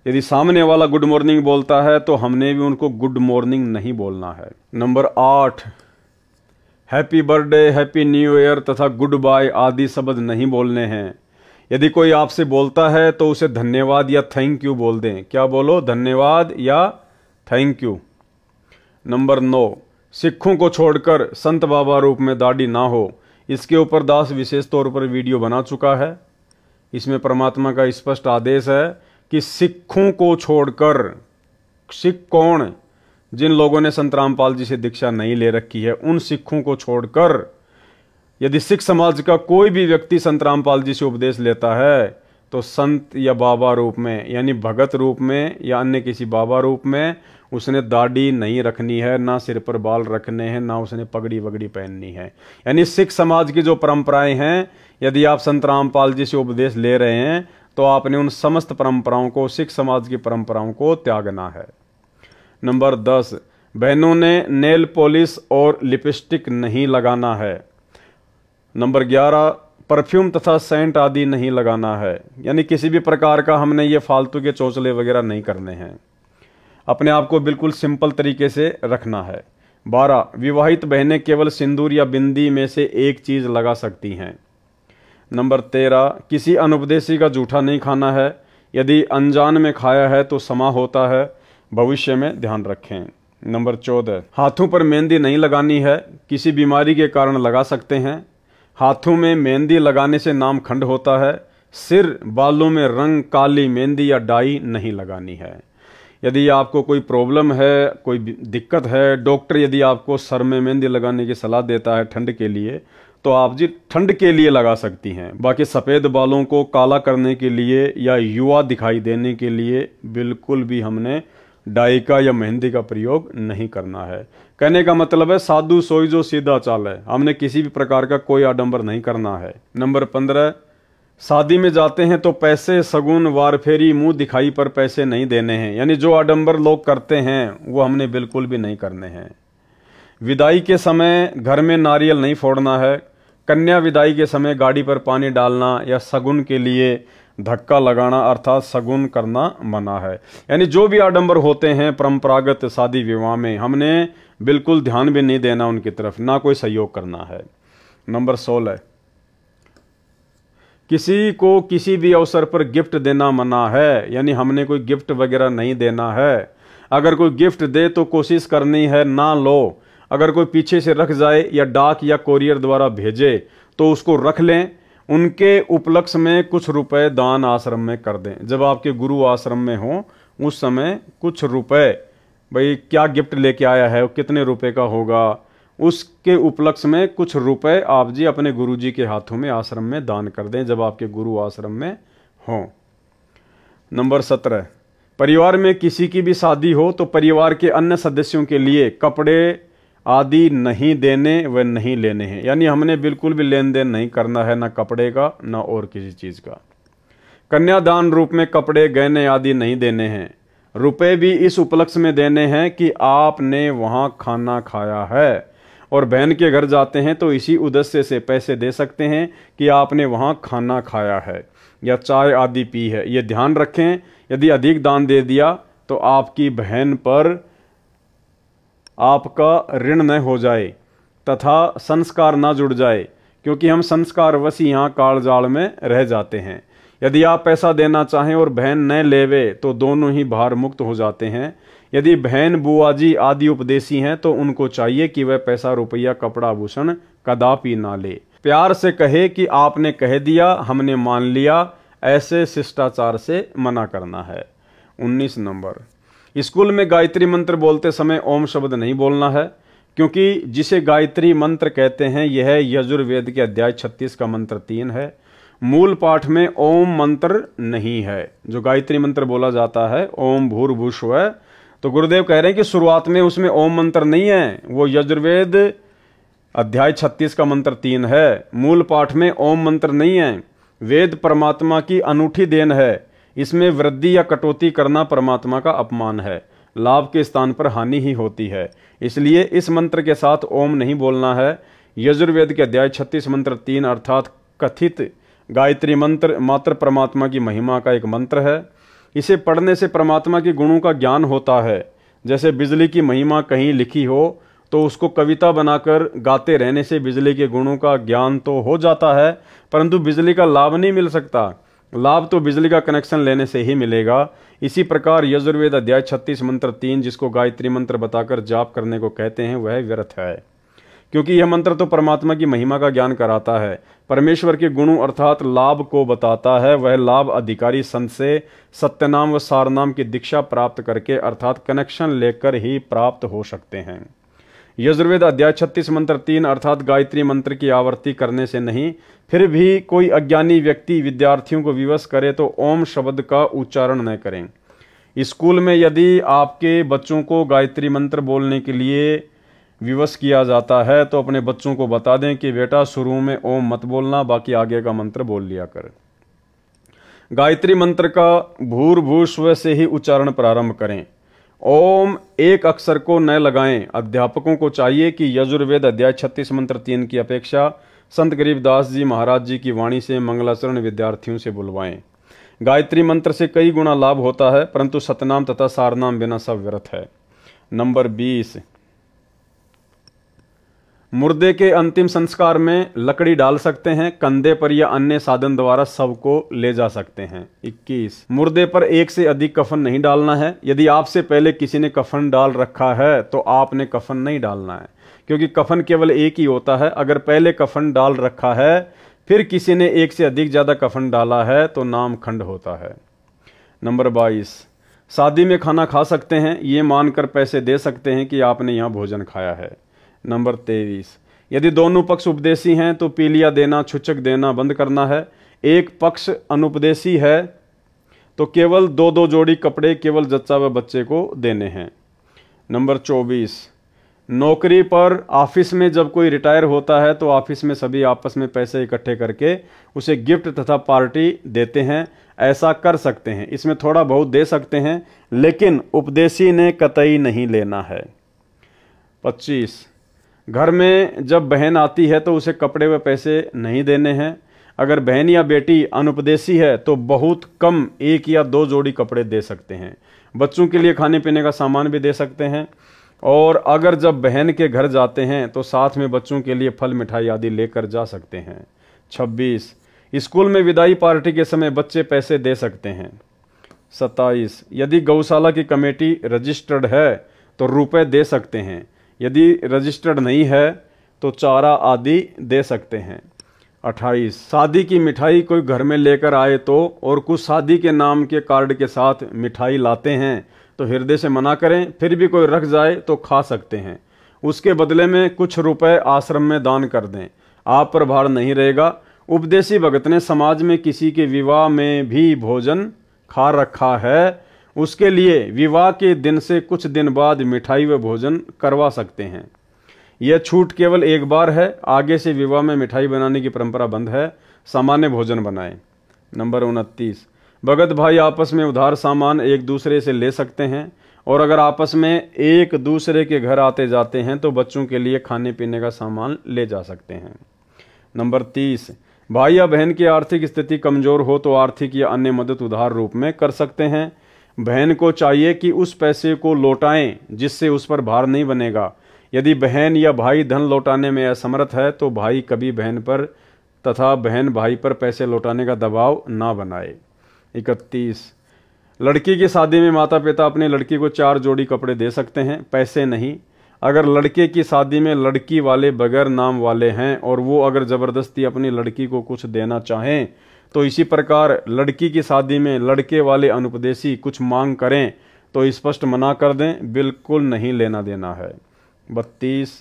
Speaker 1: यदि सामने वाला गुड मॉर्निंग बोलता है तो हमने भी उनको गुड मॉर्निंग नहीं बोलना है। Number 8, happy birthday, happy new year तथा गुड बाय आदि शब्द नहीं बोलने हैं। यदि कोई आपसे बोलता है तो उसे धन्यवाद या थैंक यू बोल दें। क्या बोलो? धन्यवाद या थैंक यू। नंबर 9, सिखों को छोड़कर संत बाबा रूप में दाढ़ी ना हो। इसके ऊपर दास विशेष तौर पर वीडियो बना चुका है। इसमें परमात्मा का स्पष्ट आदेश है कि सिखों को छोड़कर, सिख कौन? जिन लोगों ने संत रामपाल जी से दीक्षा नहीं ले रखी है, उन सिखों को छोड़कर यदि सिख समाज का कोई भी व्यक्ति संत रामपाल जी से उपदेश लेता है तो संत या बाबा रूप में, यानी भगत रूप में या अन्य किसी बाबा रूप में उसने दाढ़ी नहीं रखनी है, ना सिर पर बाल रखने हैं, ना उसने पगड़ी वगड़ी पहननी है। यानी सिख समाज की जो परंपराएं हैं, यदि आप संत रामपाल जी से उपदेश ले रहे हैं तो आपने उन समस्त परंपराओं को, सिख समाज की परंपराओं को त्यागना है। नंबर 10, बहनों ने नेल पॉलिश और लिपस्टिक नहीं लगाना है। नंबर 11, परफ्यूम तथा सेंट आदि नहीं लगाना है, यानी किसी भी प्रकार का हमने ये फालतू के चौचले वगैरह नहीं करने हैं। अपने आप को बिल्कुल सिंपल तरीके से रखना है। 12, विवाहित बहनें केवल सिंदूर या बिंदी में से एक चीज लगा सकती हैं। नंबर 13, किसी अनुपदेशी का जूठा नहीं खाना है, यदि अनजान में खाया है तो समा होता है, भविष्य में ध्यान रखें। नंबर 14, हाथों पर मेहंदी नहीं लगानी है, किसी बीमारी के कारण लगा सकते हैं। हाथों में मेहंदी लगाने से नाम खंड होता है। सिर बालों में रंग, काली मेहंदी या डाई नहीं लगानी है। यदि आपको कोई प्रॉब्लम है, कोई दिक्कत है, डॉक्टर यदि आपको सर में मेहंदी लगाने की सलाह देता है ठंड के लिए, तो आप जी ठंड के लिए लगा सकती हैं। बाकी सफ़ेद बालों को काला करने के लिए या युवा दिखाई देने के लिए बिल्कुल भी हमने डाई का या मेहंदी का प्रयोग नहीं करना है। कहने का मतलब है साधु सोई जो सीधा चाल है, हमने किसी भी प्रकार का कोई आडंबर नहीं करना है। नंबर 15, शादी में जाते हैं तो पैसे, सगुन, वार फेरी, मुंह दिखाई पर पैसे नहीं देने हैं, यानी जो आडंबर लोग करते हैं वो हमने बिल्कुल भी नहीं करने हैं। विदाई के समय घर में नारियल नहीं फोड़ना है। कन्या विदाई के समय गाड़ी पर पानी डालना या सगुन के लिए धक्का लगाना अर्थात सगुन करना मना है। यानी जो भी आडंबर होते हैं परंपरागत शादी विवाह में, हमने बिल्कुल ध्यान भी नहीं देना उनकी तरफ, ना कोई सहयोग करना है। नंबर 16, किसी को किसी भी अवसर पर गिफ्ट देना मना है, यानी हमने कोई गिफ्ट वगैरह नहीं देना है। अगर कोई गिफ्ट दे तो कोशिश करनी है ना लो। अगर कोई पीछे से रख जाए या डाक या कोरियर द्वारा भेजे तो उसको रख लें। उनके उपलक्ष्य में कुछ रुपए दान आश्रम में कर दें। जब आपके गुरु आश्रम में हो उस समय कुछ रुपए, भाई क्या गिफ्ट लेके आया है, कितने रुपए का होगा, उसके उपलक्ष्य में कुछ रुपए आप जी अपने गुरु जी के हाथों में आश्रम में दान कर दें जब आपके गुरु आश्रम में हो। नंबर 17, परिवार में किसी की भी शादी हो तो परिवार के अन्य सदस्यों के लिए कपड़े आदि नहीं देने व नहीं लेने हैं, यानी हमने बिल्कुल भी लेन देन नहीं करना है, ना कपड़े का ना और किसी चीज का। कन्यादान रूप में कपड़े, गहने आदि नहीं देने हैं। रुपए भी इस उपलक्ष्य में देने हैं कि आपने वहां खाना खाया है, और बहन के घर जाते हैं तो इसी उद्देश्य से पैसे दे सकते हैं कि आपने वहां खाना खाया है या चाय आदि पी है। ये ध्यान रखें, यदि अधिक दान दे दिया तो आपकी बहन पर आपका ऋण न हो जाए तथा संस्कार ना जुड़ जाए, क्योंकि हम संस्कारवश यहाँ कालजाल में रह जाते हैं। यदि आप पैसा देना चाहें और बहन न लेवे तो दोनों ही भार मुक्त हो जाते हैं। यदि बहन, बुआजी आदि उपदेशी हैं तो उनको चाहिए कि वह पैसा, रुपया, कपड़ा, आभूषण कदापि ना ले। प्यार से कहे कि आपने कह दिया, हमने मान लिया, ऐसे शिष्टाचार से मना करना है। 19 नंबर, स्कूल में गायत्री मंत्र बोलते समय ओम शब्द नहीं बोलना है, क्योंकि जिसे गायत्री मंत्र कहते हैं यह यजुर्वेद के अध्याय 36 का मंत्र 3 है। मूल पाठ में ओम मंत्र नहीं है। जो गायत्री मंत्र बोला जाता है ओम भूर्भुवस्सुवः, तो गुरुदेव कह रहे हैं कि शुरुआत में उसमें ओम मंत्र नहीं है, वो यजुर्वेद अध्याय 36 का मंत्र 3 है। मूल पाठ में ओम मंत्र नहीं है। वेद परमात्मा की अनूठी देन है, इसमें वृद्धि या कटौती करना परमात्मा का अपमान है, लाभ के स्थान पर हानि ही होती है। इसलिए इस मंत्र के साथ ओम नहीं बोलना है। यजुर्वेद के अध्याय 36 मंत्र 3 अर्थात कथित गायत्री मंत्र मात्र परमात्मा की महिमा का एक मंत्र है। इसे पढ़ने से परमात्मा के गुणों का ज्ञान होता है। जैसे बिजली की महिमा कहीं लिखी हो तो उसको कविता बनाकर गाते रहने से बिजली के गुणों का ज्ञान तो हो जाता है, परंतु बिजली का लाभ नहीं मिल सकता। लाभ तो बिजली का कनेक्शन लेने से ही मिलेगा। इसी प्रकार यजुर्वेद अध्याय 36 मंत्र 3 जिसको गायत्री मंत्र बताकर जाप करने को कहते हैं वह व्यर्थ है, क्योंकि यह मंत्र तो परमात्मा की महिमा का ज्ञान कराता है, परमेश्वर के गुणों अर्थात लाभ को बताता है। वह लाभ अधिकारी संत से सत्यनाम व सारनाम की दीक्षा प्राप्त करके अर्थात कनेक्शन लेकर ही प्राप्त हो सकते हैं। यजुर्वेद अध्याय 36 मंत्र 3 अर्थात गायत्री मंत्र की आवृत्ति करने से नहीं, फिर भी कोई अज्ञानी व्यक्ति विद्यार्थियों को विवश करे तो ओम शब्द का उच्चारण न करें। स्कूल में यदि आपके बच्चों को गायत्री मंत्र बोलने के लिए विवश किया जाता है तो अपने बच्चों को बता दें कि बेटा शुरू में ओम मत बोलना, बाकी आगे का मंत्र बोल लिया कर। गायत्री मंत्र का भूर्भुवस्व से ही उच्चारण प्रारंभ करें। ओम एक अक्षर को न लगाएं। अध्यापकों को चाहिए कि यजुर्वेद अध्याय 36 मंत्र 3 की अपेक्षा संत गरीबदास जी महाराज जी की वाणी से मंगलाचरण विद्यार्थियों से बुलवाएं। गायत्री मंत्र से कई गुना लाभ होता है, परंतु सतनाम तथा सारनाम बिना सब व्यर्थ है। नंबर 20, मुर्दे के अंतिम संस्कार में लकड़ी डाल सकते हैं, कंधे पर या अन्य साधन द्वारा शव को ले जा सकते हैं। 21, मुर्दे पर एक से अधिक कफन नहीं डालना है। यदि आपसे पहले किसी ने कफन डाल रखा है तो आपने कफन नहीं डालना है, क्योंकि कफन केवल एक ही होता है। अगर पहले कफन डाल रखा है फिर किसी ने एक से अधिक ज्यादा कफन डाला है तो नाम खंड होता है। नंबर 22, शादी में खाना खा सकते हैं, ये मानकर पैसे दे सकते हैं कि आपने यहाँ भोजन खाया है। नंबर 23, यदि दोनों पक्ष उपदेशी हैं तो पीलिया देना, छुचक देना बंद करना है। एक पक्ष अनुपदेशी है तो केवल 2-2 जोड़ी कपड़े केवल जच्चा व बच्चे को देने हैं। नंबर 24, नौकरी पर ऑफिस में जब कोई रिटायर होता है तो ऑफिस में सभी आपस में पैसे इकट्ठे करके उसे गिफ्ट तथा पार्टी देते हैं। ऐसा कर सकते हैं, इसमें थोड़ा बहुत दे सकते हैं, लेकिन उपदेशी ने कतई नहीं लेना है। 25, घर में जब बहन आती है तो उसे कपड़े व पैसे नहीं देने हैं। अगर बहन या बेटी अनुपदेशी है तो बहुत कम 1 या 2 जोड़ी कपड़े दे सकते हैं। बच्चों के लिए खाने पीने का सामान भी दे सकते हैं। और अगर जब बहन के घर जाते हैं तो साथ में बच्चों के लिए फल मिठाई आदि लेकर जा सकते हैं। 26, स्कूल में विदाई पार्टी के समय बच्चे पैसे दे सकते हैं। 27, यदि गौशाला की कमेटी रजिस्टर्ड है तो रुपए दे सकते हैं। यदि रजिस्टर्ड नहीं है तो चारा आदि दे सकते हैं। 28, शादी की मिठाई कोई घर में लेकर आए तो और कुछ शादी के नाम के कार्ड के साथ मिठाई लाते हैं तो हृदय से मना करें। फिर भी कोई रख जाए तो खा सकते हैं। उसके बदले में कुछ रुपए आश्रम में दान कर दें, आप पर भार नहीं रहेगा। उपदेशी भगत ने समाज में किसी के विवाह में भी भोजन खा रखा है, उसके लिए विवाह के दिन से कुछ दिन बाद मिठाई व भोजन करवा सकते हैं। यह छूट केवल एक बार है, आगे से विवाह में मिठाई बनाने की परंपरा बंद है। सामान्य भोजन बनाएं। नंबर 29, भगत भाई आपस में उधार सामान एक दूसरे से ले सकते हैं, और अगर आपस में एक दूसरे के घर आते जाते हैं तो बच्चों के लिए खाने पीने का सामान ले जा सकते हैं। नंबर 30, भाई या बहन की आर्थिक स्थिति कमजोर हो तो आर्थिक या अन्य मदद उधार रूप में कर सकते हैं। बहन को चाहिए कि उस पैसे को लौटाएं जिससे उस पर भार नहीं बनेगा। यदि बहन या भाई धन लौटाने में असमर्थ है तो भाई कभी बहन पर तथा बहन भाई पर पैसे लौटाने का दबाव ना बनाए। 31, लड़की की शादी में माता पिता अपनी लड़की को 4 जोड़ी कपड़े दे सकते हैं, पैसे नहीं। अगर लड़के की शादी में लड़की वाले बगैर नाम वाले हैं और वो अगर जबरदस्ती अपनी लड़की को कुछ देना चाहें तो इसी प्रकार लड़की की शादी में लड़के वाले अनुपदेशी कुछ मांग करें तो स्पष्ट मना कर दें, बिल्कुल नहीं लेना देना है। 32,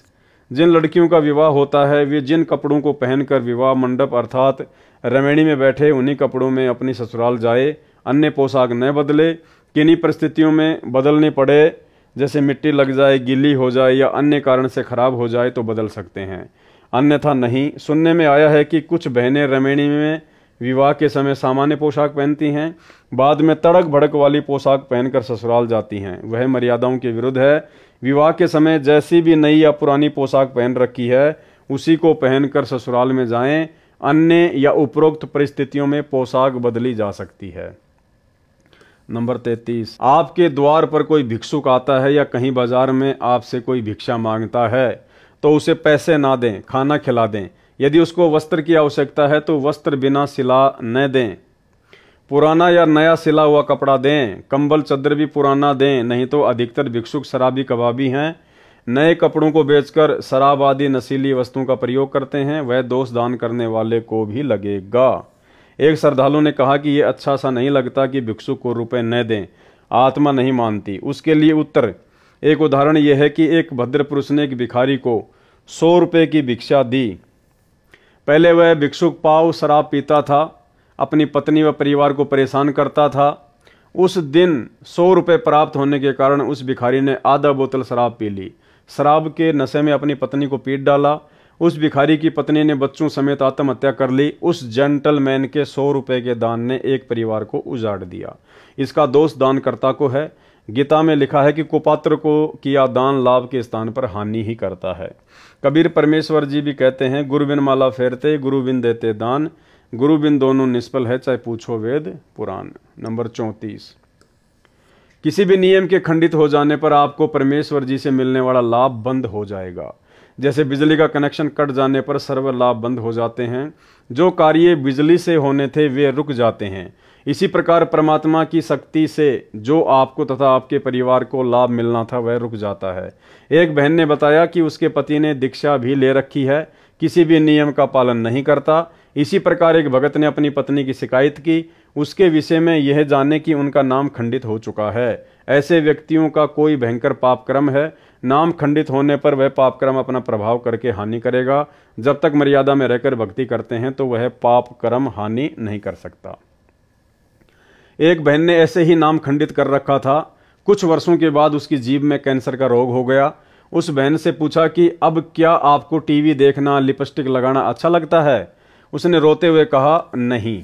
Speaker 1: जिन लड़कियों का विवाह होता है वे जिन कपड़ों को पहनकर विवाह मंडप अर्थात रमणी में बैठे उन्हीं कपड़ों में अपनी ससुराल जाए, अन्य पोशाक न बदले। किन्हीं परिस्थितियों में बदलने पड़े, जैसे मिट्टी लग जाए, गीली हो जाए या अन्य कारण से खराब हो जाए तो बदल सकते हैं, अन्यथा नहीं। सुनने में आया है कि कुछ बहनें रमणी में विवाह के समय सामान्य पोशाक पहनती हैं, बाद में तड़क भड़क वाली पोशाक पहनकर ससुराल जाती हैं। वह मर्यादाओं के विरुद्ध है। विवाह के समय जैसी भी नई या पुरानी पोशाक पहन रखी है उसी को पहनकर ससुराल में जाएं। अन्य या उपरोक्त परिस्थितियों में पोशाक बदली जा सकती है। नंबर 33, आपके द्वार पर कोई भिक्षुक आता है या कहीं बाजार में आपसे कोई भिक्षा मांगता है तो उसे पैसे ना दें, खाना खिला दें। यदि उसको वस्त्र की आवश्यकता है तो वस्त्र बिना सिला न दें, पुराना या नया सिला हुआ कपड़ा दें। कंबल चादर भी पुराना दें, नहीं तो अधिकतर भिक्षुक शराबी कबाबी हैं, नए कपड़ों को बेचकर शराब आदि नशीली वस्तुओं का प्रयोग करते हैं, वह दोष दान करने वाले को भी लगेगा। एक श्रद्धालु ने कहा कि यह अच्छा सा नहीं लगता कि भिक्षुक को रुपए न दें, आत्मा नहीं मानती। उसके लिए उत्तर, एक उदाहरण यह है कि एक भद्र पुरुष ने एक भिखारी को 100 रुपये की भिक्षा दी। पहले वह भिक्षुक पाव शराब पीता था, अपनी पत्नी व परिवार को परेशान करता था। उस दिन 100 रुपये प्राप्त होने के कारण उस भिखारी ने आधा बोतल शराब पी ली। शराब के नशे में अपनी पत्नी को पीट डाला। उस भिखारी की पत्नी ने बच्चों समेत आत्महत्या कर ली। उस जेंटलमैन के 100 रुपए के दान ने एक परिवार को उजाड़ दिया। इसका दोष दानकर्ता को है। गीता में लिखा है कि कुपात्र को किया दान लाभ के स्थान पर हानि ही करता है। कबीर परमेश्वर जी भी कहते हैं, गुरु बिन माला फेरते, गुरु बिन देते दान, गुरु बिन दोनों निष्फल है, चाहे पूछो वेद पुराण। नंबर 34, किसी भी नियम के खंडित हो जाने पर आपको परमेश्वर जी से मिलने वाला लाभ बंद हो जाएगा। जैसे बिजली का कनेक्शन कट जाने पर सर्व लाभ बंद हो जाते हैं, जो कार्य बिजली से होने थे वे रुक जाते हैं। इसी प्रकार परमात्मा की शक्ति से जो आपको तथा आपके परिवार को लाभ मिलना था वह रुक जाता है। एक बहन ने बताया कि उसके पति ने दीक्षा भी ले रखी है, किसी भी नियम का पालन नहीं करता। इसी प्रकार एक भगत ने अपनी पत्नी की शिकायत की, उसके विषय में यह जाने कि उनका नाम खंडित हो चुका है। ऐसे व्यक्तियों का कोई भयंकर पाप कर्म है, नाम खंडित होने पर वह पाप कर्म अपना प्रभाव करके हानि करेगा। जब तक मर्यादा में रहकर भक्ति करते हैं तो वह पाप कर्म हानि नहीं कर सकता। एक बहन ने ऐसे ही नाम खंडित कर रखा था। कुछ वर्षों के बाद उसकी जीभ में कैंसर का रोग हो गया। उस बहन से पूछा कि अब क्या आपको टीवी देखना, लिपस्टिक लगाना अच्छा लगता है? उसने रोते हुए कहा, नहीं।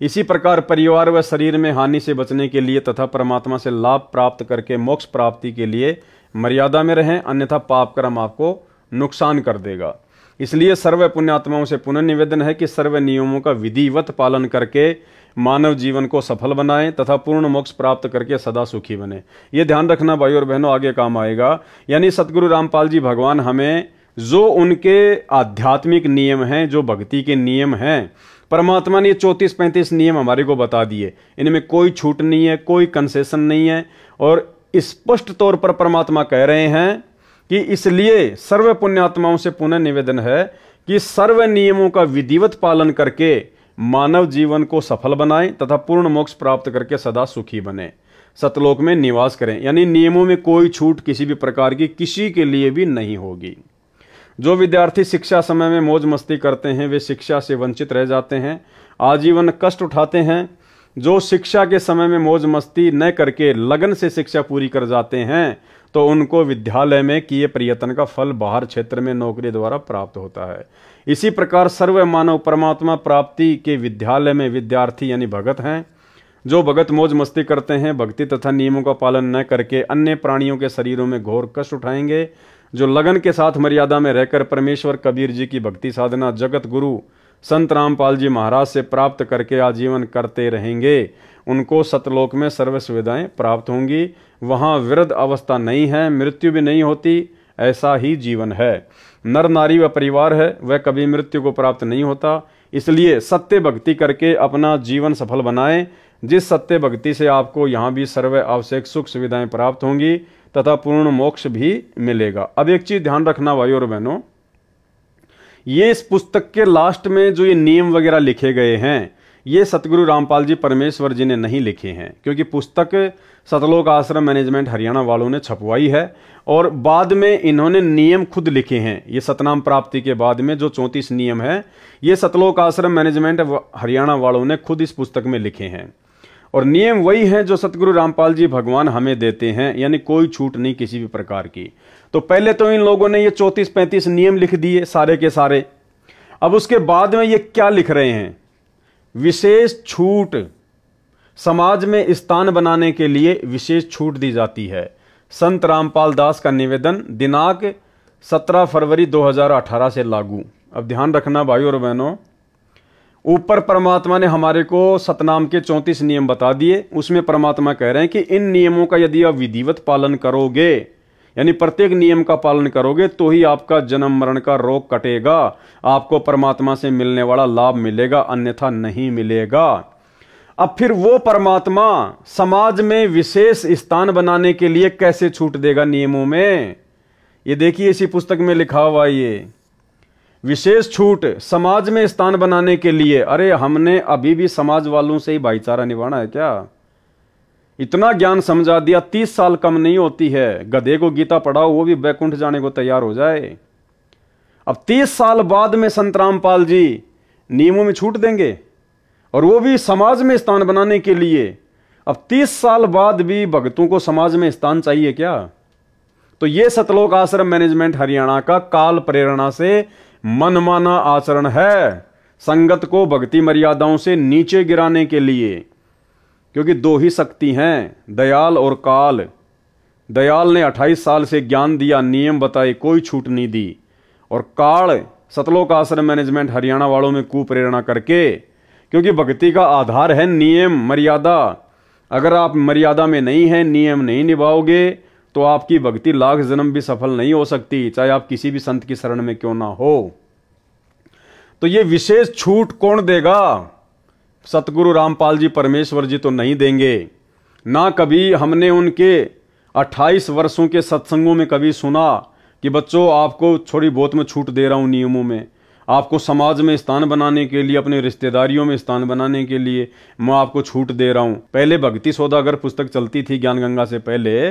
Speaker 1: इसी प्रकार परिवार व शरीर में हानि से बचने के लिए तथा परमात्मा से लाभ प्राप्त करके मोक्ष प्राप्ति के लिए मर्यादा में रहें, अन्यथा पाप कर्म आपको नुकसान कर देगा। इसलिए सर्व पुण्यात्माओं से पुनः निवेदन है कि सर्व नियमों का विधिवत पालन करके मानव जीवन को सफल बनाएं तथा पूर्ण मोक्ष प्राप्त करके सदा सुखी बने। ये ध्यान रखना भाई और बहनों, आगे काम आएगा। यानी सतगुरु रामपाल जी भगवान हमें जो उनके आध्यात्मिक नियम हैं, जो भक्ति के नियम हैं, परमात्मा ने 34-35 नियम हमारे को बता दिए। इनमें कोई छूट नहीं है, कोई कंसेशन नहीं है। और स्पष्ट तौर पर परमात्मा कह रहे हैं कि इसलिए सर्व पुण्यात्माओं से पुनः निवेदन है कि सर्व नियमों का विधिवत पालन करके मानव जीवन को सफल बनाएं तथा पूर्ण मोक्ष प्राप्त करके सदा सुखी बने, सतलोक में निवास करें। यानी नियमों में कोई छूट किसी भी प्रकार की किसी के लिए भी नहीं होगी। जो विद्यार्थी शिक्षा समय में मौज मस्ती करते हैं वे शिक्षा से वंचित रह जाते हैं, आजीवन कष्ट उठाते हैं। जो शिक्षा के समय में मौज मस्ती न करके लगन से शिक्षा पूरी कर जाते हैं तो उनको विद्यालय में किए प्रयत्न का फल बाहर क्षेत्र में नौकरी द्वारा प्राप्त होता है। इसी प्रकार सर्व मानव परमात्मा प्राप्ति के विद्यालय में विद्यार्थी यानी भगत हैं। जो भगत मौज मस्ती करते हैं, भक्ति तथा नियमों का पालन न करके अन्य प्राणियों के शरीरों में घोर कष्ट उठाएंगे। जो लगन के साथ मर्यादा में रहकर परमेश्वर कबीर जी की भक्ति साधना जगत गुरु संत रामपाल जी महाराज से प्राप्त करके आजीवन करते रहेंगे, उनको सतलोक में सर्व सुविधाएं प्राप्त होंगी। वहां वृद्ध अवस्था नहीं है, मृत्यु भी नहीं होती, ऐसा ही जीवन है। नर नारी व परिवार है, वह कभी मृत्यु को प्राप्त नहीं होता। इसलिए सत्य भक्ति करके अपना जीवन सफल बनाएं, जिस सत्य भक्ति से आपको यहाँ भी सर्व आवश्यक सुख सुविधाएं प्राप्त होंगी तथा पूर्ण मोक्ष भी मिलेगा। अब एक चीज ध्यान रखना भाई और बहनों, ये इस पुस्तक के लास्ट में जो ये नियम वगैरह लिखे गए हैं ये सतगुरु रामपाल जी परमेश्वर जी ने नहीं लिखे हैं, क्योंकि पुस्तक सतलोक आश्रम मैनेजमेंट हरियाणा वालों ने छपवाई है और बाद में इन्होंने नियम खुद लिखे हैं। ये सतनाम प्राप्ति के बाद में जो 34 नियम है ये सतलोक आश्रम मैनेजमेंट हरियाणा वालों ने खुद इस पुस्तक में लिखे हैं और नियम वही हैं जो सतगुरु रामपाल जी भगवान हमें देते हैं, यानी कोई छूट नहीं किसी भी प्रकार की। तो पहले तो इन लोगों ने ये 34-35 नियम लिख दिए सारे के सारे। अब उसके बाद में ये क्या लिख रहे हैं, विशेष छूट, समाज में स्थान बनाने के लिए विशेष छूट दी जाती है। संत रामपाल दास का निवेदन दिनांक 17 फरवरी 2018 से लागू। अब ध्यान रखना भाई और बहनों, ऊपर परमात्मा ने हमारे को सतनाम के 34 नियम बता दिए। उसमें परमात्मा कह रहे हैं कि इन नियमों का यदि आप विधिवत पालन करोगे, यानी प्रत्येक नियम का पालन करोगे तो ही आपका जन्म मरण का रोग कटेगा, आपको परमात्मा से मिलने वाला लाभ मिलेगा, अन्यथा नहीं मिलेगा। अब फिर वो परमात्मा समाज में विशेष स्थान बनाने के लिए कैसे छूट देगा नियमों में? ये देखिए इसी पुस्तक में लिखा हुआ ये विशेष छूट समाज में स्थान बनाने के लिए। अरे हमने अभी भी समाज वालों से ही भाईचारा निभाना है क्या? इतना ज्ञान समझा दिया, 30 साल कम नहीं होती है। गधे को गीता पढ़ाओ वो भी बैकुंठ जाने को तैयार हो जाए। अब 30 साल बाद में संत रामपाल जी नियमों में छूट देंगे और वो भी समाज में स्थान बनाने के लिए। अब 30 साल बाद भी भक्तों को समाज में स्थान चाहिए क्या? तो ये सतलोक आश्रम मैनेजमेंट हरियाणा का काल प्रेरणा से मनमाना आचरण है, संगत को भक्ति मर्यादाओं से नीचे गिराने के लिए। क्योंकि दो ही शक्ति हैं, दयाल और काल। दयाल ने 28 साल से ज्ञान दिया, नियम बताए, कोई छूट नहीं दी। और काल सतलोक आश्रम मैनेजमेंट हरियाणा वालों में कुप्रेरणा करके, क्योंकि भक्ति का आधार है नियम मर्यादा। अगर आप मर्यादा में नहीं हैं, नियम नहीं निभाओगे, तो आपकी भक्ति लाख जन्म भी सफल नहीं हो सकती, चाहे आप किसी भी संत की शरण में क्यों ना हो। तो ये विशेष छूट कौन देगा? सतगुरु रामपाल जी परमेश्वर जी तो नहीं देंगे ना। कभी हमने उनके 28 वर्षों के सत्संगों में कभी सुना कि बच्चों आपको थोड़ी बहुत मैं छूट दे रहा हूं नियमों में, आपको समाज में स्थान बनाने के लिए, अपने रिश्तेदारियों में स्थान बनाने के लिए मैं आपको छूट दे रहा हूं। पहले भक्ति सौदागर पुस्तक चलती थी ज्ञान गंगा से पहले,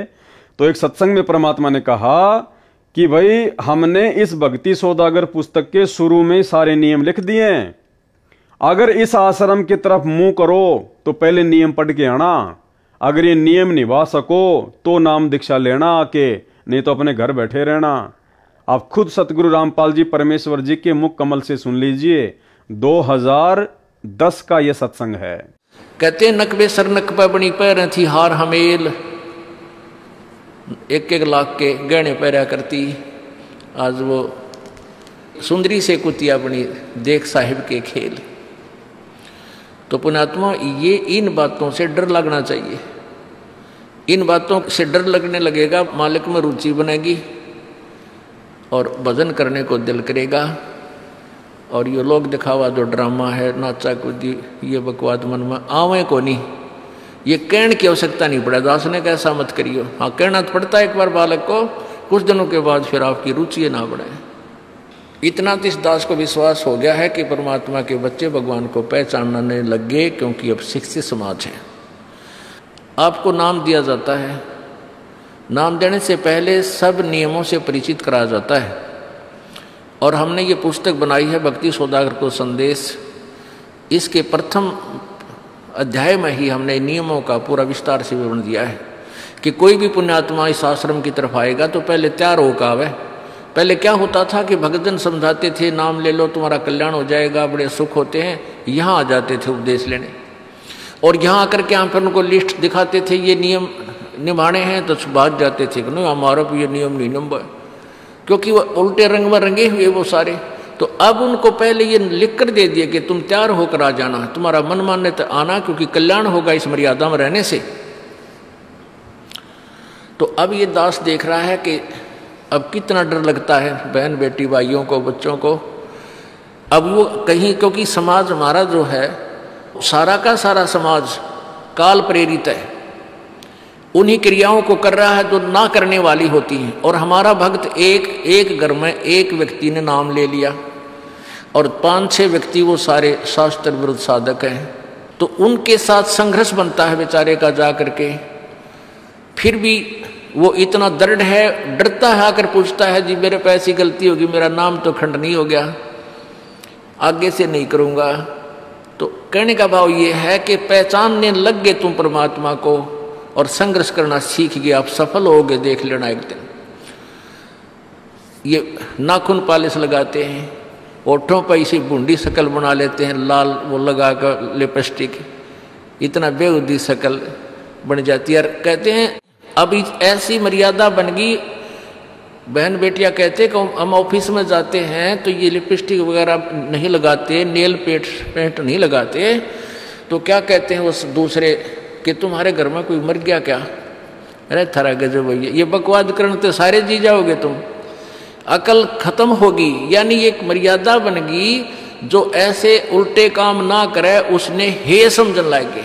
Speaker 1: तो एक सत्संग में परमात्मा ने कहा कि भाई हमने इस भक्ति सौदागर पुस्तक के शुरू में सारे नियम लिख दिए हैं, अगर इस आश्रम की तरफ मुंह करो तो पहले नियम पढ़ के आना, अगर ये नियम निभा सको तो नाम दीक्षा लेना आके, नहीं तो अपने घर बैठे रहना। आप खुद सतगुरु रामपाल जी परमेश्वर जी के मुख कमल से सुन लीजिए, 2010 का ये सत्संग है।
Speaker 2: कहते नकबे सर नकबा बनी पैर थी हार हमेल, 1-1 लाख के गहने पहरा करती, आज वो सुंदरी से कुतिया बनी देख साहिब के खेल। तो पुण्यात्मा, ये इन बातों से डर लगना चाहिए। इन बातों से डर लगने लगेगा, मालिक में रुचि बनेगी और भजन करने को दिल करेगा। और ये लोग दिखावा जो ड्रामा है, नाचा कूदी, ये बकवाद मन में आवे को नहीं, ये कहने की आवश्यकता नहीं पड़ा। दास ने कैसा मत करियो, हाँ कहना तो पड़ता है एक बार बालक को, कुछ दिनों के बाद फिर आपकी रुचि ना बढ़े। इतना तो इस दास को विश्वास हो गया है कि परमात्मा के बच्चे भगवान को पहचानने लग गए, क्योंकि अब शिक्षित समाज है। आपको नाम दिया जाता है, नाम देने से पहले सब नियमों से परिचित कराया जाता है। और हमने ये पुस्तक बनाई है भक्ति सौदागर को संदेश, इसके प्रथम अध्याय में ही हमने नियमों का पूरा विस्तार से विवरण दिया है कि कोई भी पुण्यात्मा इस आश्रम की तरफ आएगा तो पहले तैयार होकर आवे। पहले क्या होता था कि भक्तजन समझाते थे, नाम ले लो तुम्हारा कल्याण हो जाएगा, बड़े सुख होते हैं, यहाँ आ जाते थे उपदेश लेने, और यहाँ आकर के यहाँ पर उनको लिस्ट दिखाते थे, ये नियम निभाने हैं, तो भाग जाते थे कि नहीं हमारा भी ये नियम नहीं निभा, क्योंकि वो उल्टे रंग में रंगे हुए वो सारे। तो अब उनको पहले ये लिख कर दे दिए कि तुम तैयार होकर आ जाना, तुम्हारा मन मानने तो आना, क्योंकि कल्याण होगा इस मर्यादा में रहने से। तो अब ये दास देख रहा है कि अब कितना डर लगता है बहन बेटी भाइयों को, बच्चों को। अब वो कहीं, क्योंकि समाज हमारा जो है सारा का सारा समाज काल प्रेरित है, उन्हीं क्रियाओं को कर रहा है जो ना करने वाली होती हैं। और हमारा भक्त एक घर में एक व्यक्ति ने नाम ले लिया और 5-6 व्यक्ति वो सारे शास्त्र विरुद्ध साधक हैं, तो उनके साथ संघर्ष बनता है बेचारे का जा करके। फिर भी वो इतना दृढ़ है, डरता है, आकर पूछता है जी मेरे पे ऐसी गलती होगी, मेरा नाम तो खंडनीय हो गया, आगे से नहीं करूँगा। तो कहने का भाव ये है कि पहचानने लग गए तुम परमात्मा को और संघर्ष करना सीख गए, आप सफल होगे, देख लेना एक दिन। ये नाखून पालिश लगाते हैं, ओठों पर इसी बूंदी शक्ल बना लेते हैं, लाल वो लगा कर लिपस्टिक, इतना बेहुदी शक्ल बन जाती है। कहते हैं अब ऐसी मर्यादा बन गई, बहन बेटियां कहते कि हम ऑफिस में जाते हैं तो ये लिपस्टिक वगैरह नहीं लगाते, नेल पेंट नहीं लगाते, तो क्या कहते हैं उस दूसरे कि तुम्हारे घर में कोई मर गया क्या? अरे थारा गजब भैया, ये बकवाद करने तो सारे जी जाओगे तुम, अकल खत्म होगी। यानी एक मर्यादा बन गई, जो ऐसे उल्टे काम ना करे उसने हे समझन लागे।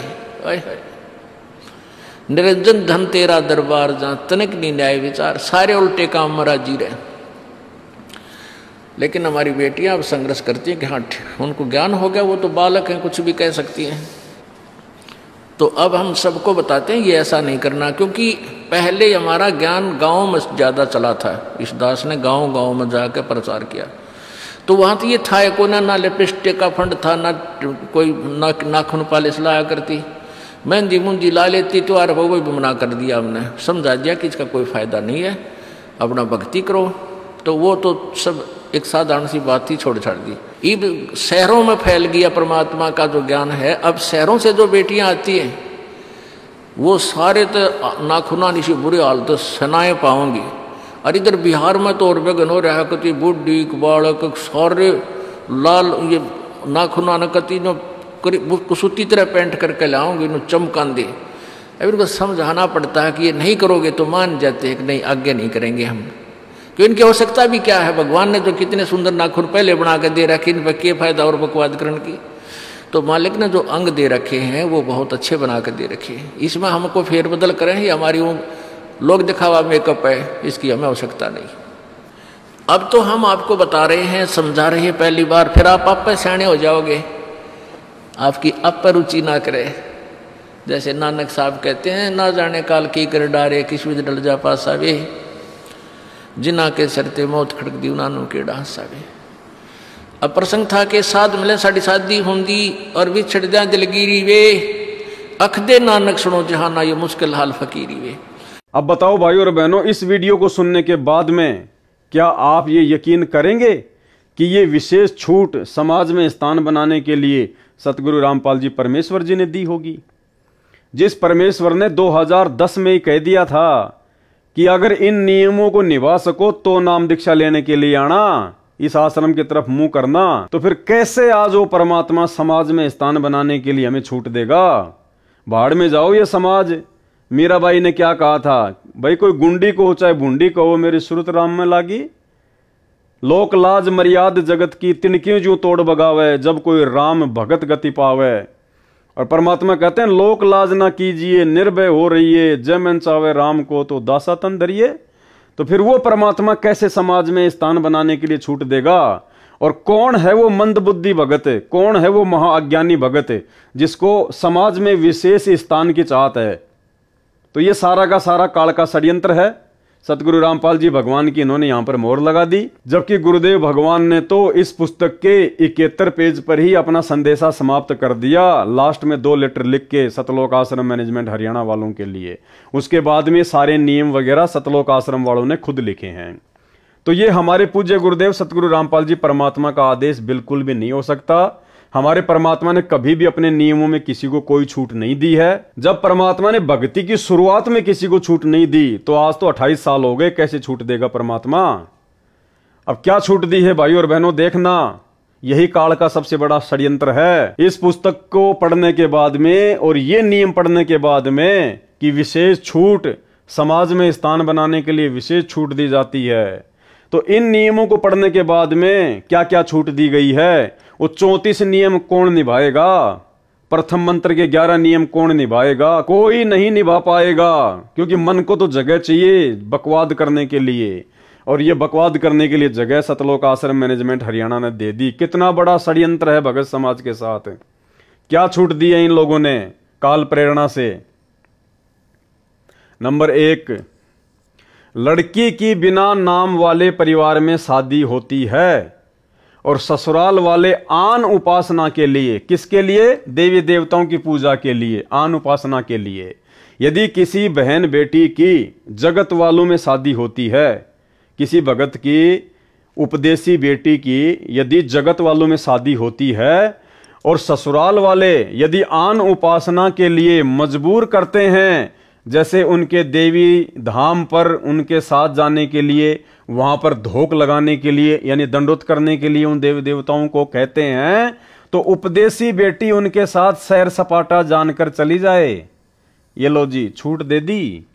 Speaker 2: निरंजन धन तेरा दरबार जहाँ तनिक नहीं न्याय विचार, सारे उल्टे काम में राजी रहे। लेकिन हमारी बेटियां अब संघर्ष करती हैं कि हाँ उनको ज्ञान हो गया, वो तो बालक हैं, कुछ भी कह सकती हैं। तो अब हम सबको बताते हैं ये ऐसा नहीं करना, क्योंकि पहले हमारा ज्ञान गांव में ज़्यादा चला था। इस दास ने गांव में जाकर प्रचार किया, तो वहाँ तो ये था को ना लिपस्टिक का फंड था, ना कोई नाखून पालिश लाया करती, मेहंदी मुंदी ला लेती, तो यार वो भी मना कर दिया हमने, समझा दिया कि इसका कोई फ़ायदा नहीं है, अपना भक्ति करो। तो वो तो सब एक साधारण सी बात ही छोड़ छाड़ दी। अब शहरों में फैल गया परमात्मा का जो ज्ञान है। अब शहरों से जो बेटियां आती हैं वो सारे तो नाखुना निशी बुरे हाल तो सनाए पाऊंगी। और इधर बिहार में तो और बेगन हो रहा है, कति बुढ़ी बालक सारे लाल ये नाखुना न कति नो कुसुती तरह पेंट करके लाऊंगी नो चमकान दे। अब इनको समझाना पड़ता है कि ये नहीं करोगे तो मान जाते हैं कि नहीं आगे नहीं करेंगे हम, क्यों इनकी आवश्यकता भी क्या है। भगवान ने जो कितने सुंदर नाखून पहले बना के दे रखे, इन पर क्या फायदा और बकवाद करने की। तो मालिक ने जो अंग दे रखे हैं वो बहुत अच्छे बना के दे रखे हैं। इसमें हमको फेरबदल करें ही हमारी वो लोग दिखावा मेकअप है, इसकी हमें आवश्यकता नहीं। अब तो हम आपको बता रहे हैं, समझा रहे हैं पहली बार, फिर आप पे सियाने हो जाओगे, आपकी आप पर रुचि ना करे। जैसे नानक साहब कहते हैं, ना जाने काल की कर डारे किस विध डल जा पासा वे, जिना के सरते मौत खड़क दी नानू के डांसा वे। अब प्रसंग था कि साध मिले साड़ी शादी होंगी और भी छड़ जा दिलगिरी वे, अख दे नानक सुनो जहाना ये मुश्किल हाल फकीरी वे।
Speaker 1: अब बताओ भाई और बहनों, इस वीडियो को सुनने के बाद में क्या आप ये यकीन करेंगे कि ये विशेष छूट समाज में स्थान बनाने के लिए सतगुरु रामपाल जी परमेश्वर जी ने दी होगी? जिस परमेश्वर ने 2010 में ही कह दिया था कि अगर इन नियमों को निभा सको तो नाम दीक्षा लेने के लिए आना, इस आश्रम की तरफ मुंह करना, तो फिर कैसे आज वो परमात्मा समाज में स्थान बनाने के लिए हमें छूट देगा? भाड़ में जाओ ये समाज। मीराबाई ने क्या कहा था, भाई कोई गुंडी को चाहे भूंडी को, मेरी सुरत राम में लागी। लोक लाज मर्याद जगत की तिनकियों जो तोड़ बगावे, जब कोई राम भगत गति पावे। और परमात्मा कहते हैं लोक लाज ना कीजिए, निर्भय हो रहिए, जय मन चावे राम को तो दासा तन धरिए। तो फिर वो परमात्मा कैसे समाज में स्थान बनाने के लिए छूट देगा? और कौन है वो मंदबुद्धि भगत, कौन है वो महाअज्ञानी भगत जिसको समाज में विशेष स्थान की चाहत है? तो ये सारा का सारा काल का षड्यंत्र है। सतगुरु रामपाल जी भगवान की इन्होंने यहां पर मोहर लगा दी, जबकि गुरुदेव भगवान ने तो इस पुस्तक के 71 पेज पर ही अपना संदेशा समाप्त कर दिया। लास्ट में 2 लेटर लिख के सतलोक आश्रम मैनेजमेंट हरियाणा वालों के लिए, उसके बाद में सारे नियम वगैरह सतलोक आश्रम वालों ने खुद लिखे हैं। तो ये हमारे पूज्य गुरुदेव सतगुरु रामपाल जी परमात्मा का आदेश बिल्कुल भी नहीं हो सकता। हमारे परमात्मा ने कभी भी अपने नियमों में किसी को कोई छूट नहीं दी है। जब परमात्मा ने भक्ति की शुरुआत में किसी को छूट नहीं दी, तो आज तो 28 साल हो गए, कैसे छूट देगा परमात्मा? अब क्या छूट दी है भाई और बहनों, देखना, यही काल का सबसे बड़ा षड्यंत्र है। इस पुस्तक को पढ़ने के बाद में और ये नियम पढ़ने के बाद में कि विशेष छूट समाज में स्थान बनाने के लिए विशेष छूट दी जाती है, तो इन नियमों को पढ़ने के बाद में क्या क्या छूट दी गई है, वो 34 नियम कौन निभाएगा? प्रथम मंत्र के 11 नियम कौन निभाएगा? कोई नहीं निभा पाएगा, क्योंकि मन को तो जगह चाहिए बकवाद करने के लिए, और ये बकवाद करने के लिए जगह सतलोक आश्रम मैनेजमेंट हरियाणा ने दे दी। कितना बड़ा षड्यंत्र है भगत समाज के साथ। क्या छूट दी है इन लोगों ने काल प्रेरणा से? नंबर 1, लड़की की बिना नाम वाले परिवार में शादी होती है और ससुराल वाले आन उपासना के लिए, किसके लिए? देवी देवताओं की पूजा के लिए, आन उपासना के लिए। यदि किसी बहन बेटी की जगत वालों में शादी होती है, किसी भगत की उपदेशी बेटी की यदि जगत वालों में शादी होती है और ससुराल वाले यदि आन उपासना के लिए मजबूर करते हैं, जैसे उनके देवी धाम पर उनके साथ जाने के लिए, वहां पर धोख लगाने के लिए, यानी दंडोत करने के लिए उन देवी देवताओं को कहते हैं, तो उपदेशी बेटी उनके साथ सैर सपाटा जानकर चली जाए। ये लो जी, छूट दे दी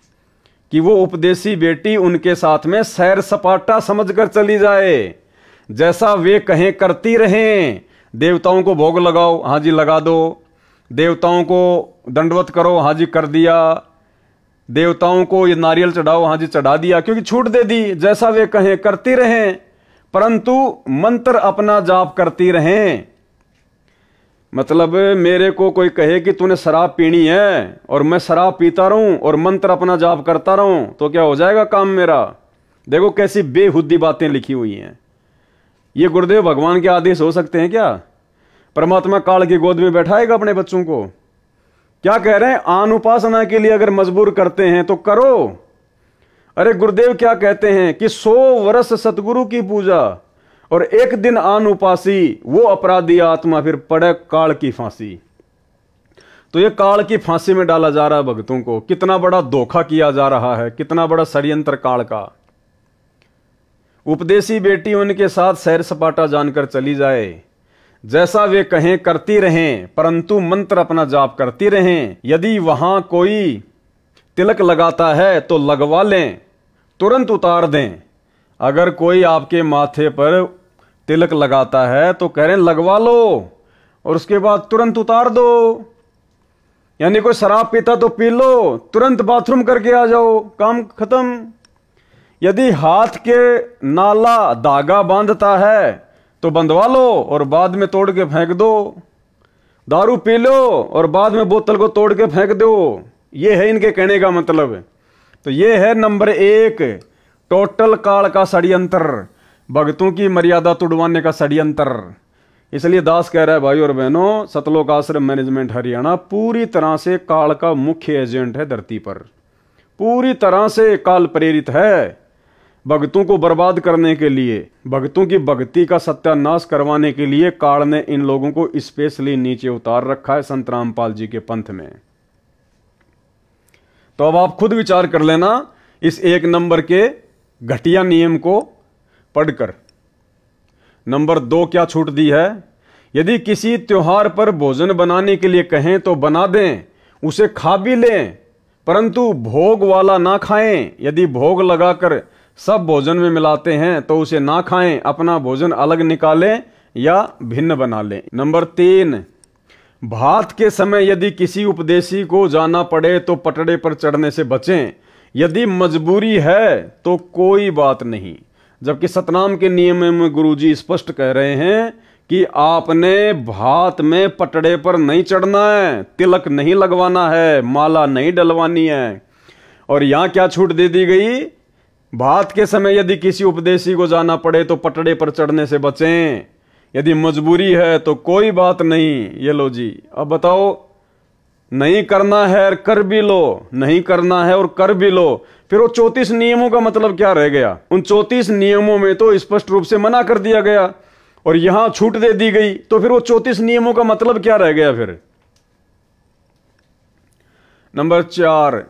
Speaker 1: कि वो उपदेशी बेटी उनके साथ में सैर सपाटा समझकर चली जाए। जैसा वे कहें करती रहें। देवताओं को भोग लगाओ, हाँ जी लगा दो। देवताओं को दंडवत करो, हाँ जी कर दिया। देवताओं को ये नारियल चढ़ाओ, हाँ जी चढ़ा दिया, क्योंकि छूट दे दी। जैसा वे कहें करती रहें, परंतु मंत्र अपना जाप करती रहें। मतलब मेरे को कोई कहे कि तूने शराब पीनी है और मैं शराब पीता रहूं और मंत्र अपना जाप करता रहूं, तो क्या हो जाएगा काम मेरा? देखो कैसी बेहुद्दी बातें लिखी हुई हैं। ये गुरुदेव भगवान के आदेश हो सकते हैं क्या? परमात्मा काल की गोद में बैठाएगा अपने बच्चों को? क्या कह रहे हैं? आन उपासना के लिए अगर मजबूर करते हैं तो करो। अरे गुरुदेव क्या कहते हैं कि 100 वर्ष सतगुरु की पूजा और एक दिन आन उपासी, वो अपराधी आत्मा फिर पड़े काल की फांसी। तो ये काल की फांसी में डाला जा रहा है भक्तों को। कितना बड़ा धोखा किया जा रहा है, कितना बड़ा षड्यंत्र काल का। उपदेशी बेटी उनके साथ सैर सपाटा जानकर चली जाए, जैसा वे कहें करती रहें, परंतु मंत्र अपना जाप करती रहें। यदि वहां कोई तिलक लगाता है तो लगवा लें, तुरंत उतार दें। अगर कोई आपके माथे पर तिलक लगाता है तो कह रहे हैं लगवा लो और उसके बाद तुरंत उतार दो। यानी कोई शराब पीता तो पी लो, तुरंत बाथरूम करके आ जाओ, काम खत्म। यदि हाथ के नाला धागा बांधता है तो बंधवा लो और बाद में तोड़ के फेंक दो। दारू पी लो और बाद में बोतल को तोड़ के फेंक दो। ये है इनके कहने का मतलब। तो ये है नंबर 1 टोटल काल का षड्यंत्र, भक्तों की मर्यादा तुड़वाने का षड्यंत्र। इसलिए दास कह रहा है भाई और बहनों, सतलोक आश्रम मैनेजमेंट हरियाणा पूरी तरह से काल का मुख्य एजेंट है धरती पर, पूरी तरह से काल प्रेरित है भक्तों को बर्बाद करने के लिए, भक्तों की भक्ति का सत्यानाश करवाने के लिए काल ने इन लोगों को स्पेशली नीचे उतार रखा है संत रामपाल जी के पंथ में। तो अब आप खुद विचार कर लेना इस 1 नंबर के घटिया नियम को पढ़कर। नंबर 2 क्या छूट दी है? यदि किसी त्योहार पर भोजन बनाने के लिए कहें तो बना दें, उसे खा भी लें, परंतु भोग वाला ना खाएं। यदि भोग लगाकर सब भोजन में मिलाते हैं तो उसे ना खाएं, अपना भोजन अलग निकालें या भिन्न बना लें। नंबर 3 भात के समय यदि किसी उपदेशी को जाना पड़े तो पटड़े पर चढ़ने से बचें। यदि मजबूरी है तो कोई बात नहीं। जबकि सतनाम के नियम में गुरुजी स्पष्ट कह रहे हैं कि आपने भात में पटड़े पर नहीं चढ़ना है, तिलक नहीं लगवाना है, माला नहीं डलवानी है। और यहां क्या छूट दे दी गई? भात के समय यदि किसी उपदेशी को जाना पड़े तो पटड़े पर चढ़ने से बचें। यदि मजबूरी है तो कोई बात नहीं। ये लो जी, अब बताओ, नहीं करना है और कर भी लो, नहीं करना है और कर भी लो, फिर वो 34 नियमों का मतलब क्या रह गया? उन 34 नियमों में तो स्पष्ट रूप से मना कर दिया गया और यहां छूट दे दी गई, तो फिर वो 34 नियमों का मतलब क्या रह गया फिर? नंबर 4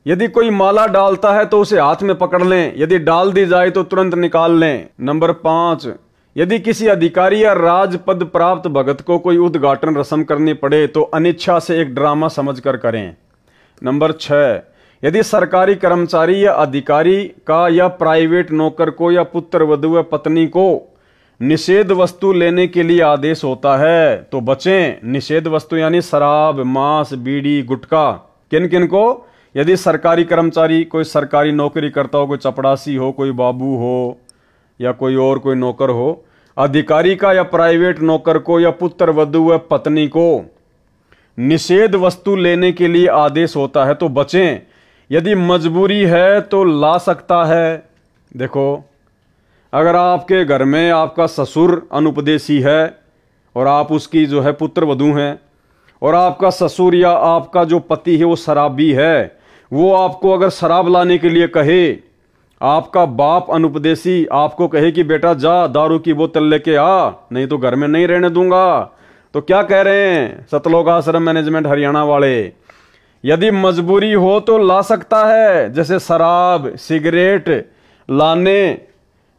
Speaker 1: यदि कोई माला डालता है तो उसे हाथ में पकड़ लें, यदि डाल दी जाए तो तुरंत निकाल लें। नंबर 5 यदि किसी अधिकारी या राजपद प्राप्त भगत को कोई उद्घाटन रस्म करनी पड़े तो अनिच्छा से एक ड्रामा समझकर करें। नंबर 6 यदि सरकारी कर्मचारी या अधिकारी का या प्राइवेट नौकर को या पुत्र वधू या पत्नी को निषेध वस्तु लेने के लिए आदेश होता है तो बचें। निषेध वस्तु यानी शराब, मांस, बीड़ी, गुटखा। किन किन को? यदि सरकारी कर्मचारी, कोई सरकारी नौकरी करता हो, कोई चपड़ासी हो, कोई बाबू हो या कोई और कोई नौकर हो, अधिकारी का या प्राइवेट नौकर को या पुत्र वधू या पत्नी को निषेध वस्तु लेने के लिए आदेश होता है तो बचें। यदि मजबूरी है तो ला सकता है। देखो, अगर आपके घर में आपका ससुर अनुपदेशी है और आप उसकी जो है पुत्र वधू हैं और आपका ससुर या आपका जो पति है वो शराबी है, वो आपको अगर शराब लाने के लिए कहे, आपका बाप अनुपदेशी आपको कहे कि बेटा जा दारू की बोतल लेके आ, नहीं तो घर में नहीं रहने दूंगा, तो क्या कह रहे हैं सतलोक आश्रम मैनेजमेंट हरियाणा वाले? यदि मजबूरी हो तो ला सकता है, जैसे शराब, सिगरेट लाने,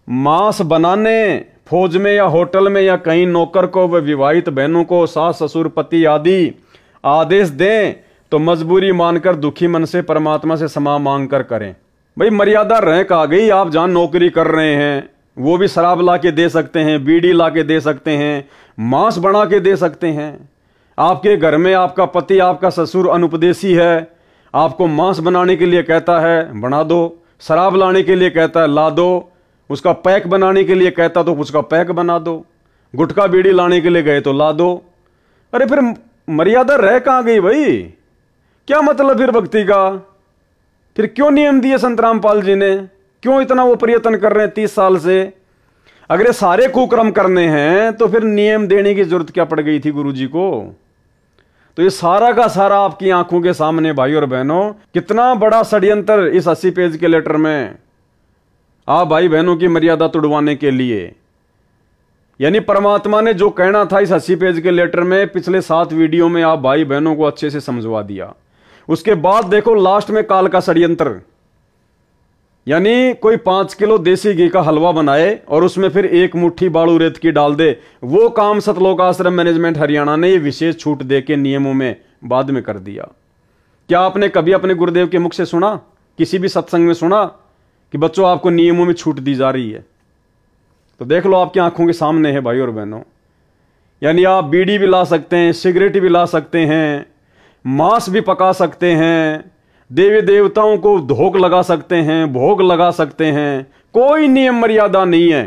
Speaker 1: मांस बनाने, फौज में या होटल में या कहीं नौकर को व विवाहित बहनों को सास ससुर पति आदि आदेश दें तो मजबूरी मानकर दुखी मन से परमात्मा से क्षमा मांग कर करें। भाई मर्यादा रैंक आ गई। आप जहां नौकरी कर रहे हैं वो भी शराब ला के दे सकते हैं, बीड़ी ला के दे सकते हैं, मांस बना के दे सकते हैं। आपके घर में आपका पति, आपका ससुर अनुपदेशी है, आपको मांस बनाने के लिए कहता है बना दो, शराब लाने के लिए कहता है ला दो, उसका पैक बनाने के लिए कहता तो उसका पैक बना दो, गुटखा बीड़ी लाने के लिए गए तो ला दो। अरे फिर मर्यादा रह कहां गई भाई? क्या मतलब फिर भक्ति का? फिर क्यों नियम दिए संत रामपाल जी ने? क्यों इतना वो प्रयत्न कर रहे हैं 30 साल से? अगर ये सारे कुकर्म करने हैं तो फिर नियम देने की जरूरत क्या पड़ गई थी गुरुजी को? तो ये सारा का सारा आपकी आंखों के सामने भाई और बहनों, कितना बड़ा षड्यंत्र इस 80 पेज के लेटर में। आप भाई बहनों की मर्यादा तुड़वाने के लिए यानी परमात्मा ने जो कहना था इस 80 पेज के लेटर में पिछले 7 वीडियो में आप भाई बहनों को अच्छे से समझवा दिया। उसके बाद देखो लास्ट में काल का षड्यंत्र, यानी कोई 5 किलो देसी घी का हलवा बनाए और उसमें फिर 1 मुट्ठी बालू रेत की डाल दे। वो काम सतलोक आश्रम मैनेजमेंट हरियाणा ने ये विशेष छूट दे के नियमों में बाद में कर दिया। क्या आपने कभी अपने गुरुदेव के मुख से सुना, किसी भी सत्संग में सुना कि बच्चों आपको नियमों में छूट दी जा रही है? तो देख लो, आपकी आंखों के सामने है भाई और बहनों। यानी आप बीड़ी भी ला सकते हैं, सिगरेट भी ला सकते हैं, मांस भी पका सकते हैं, देवी देवताओं को धोख लगा सकते हैं, भोग लगा सकते हैं, कोई नियम मर्यादा नहीं है,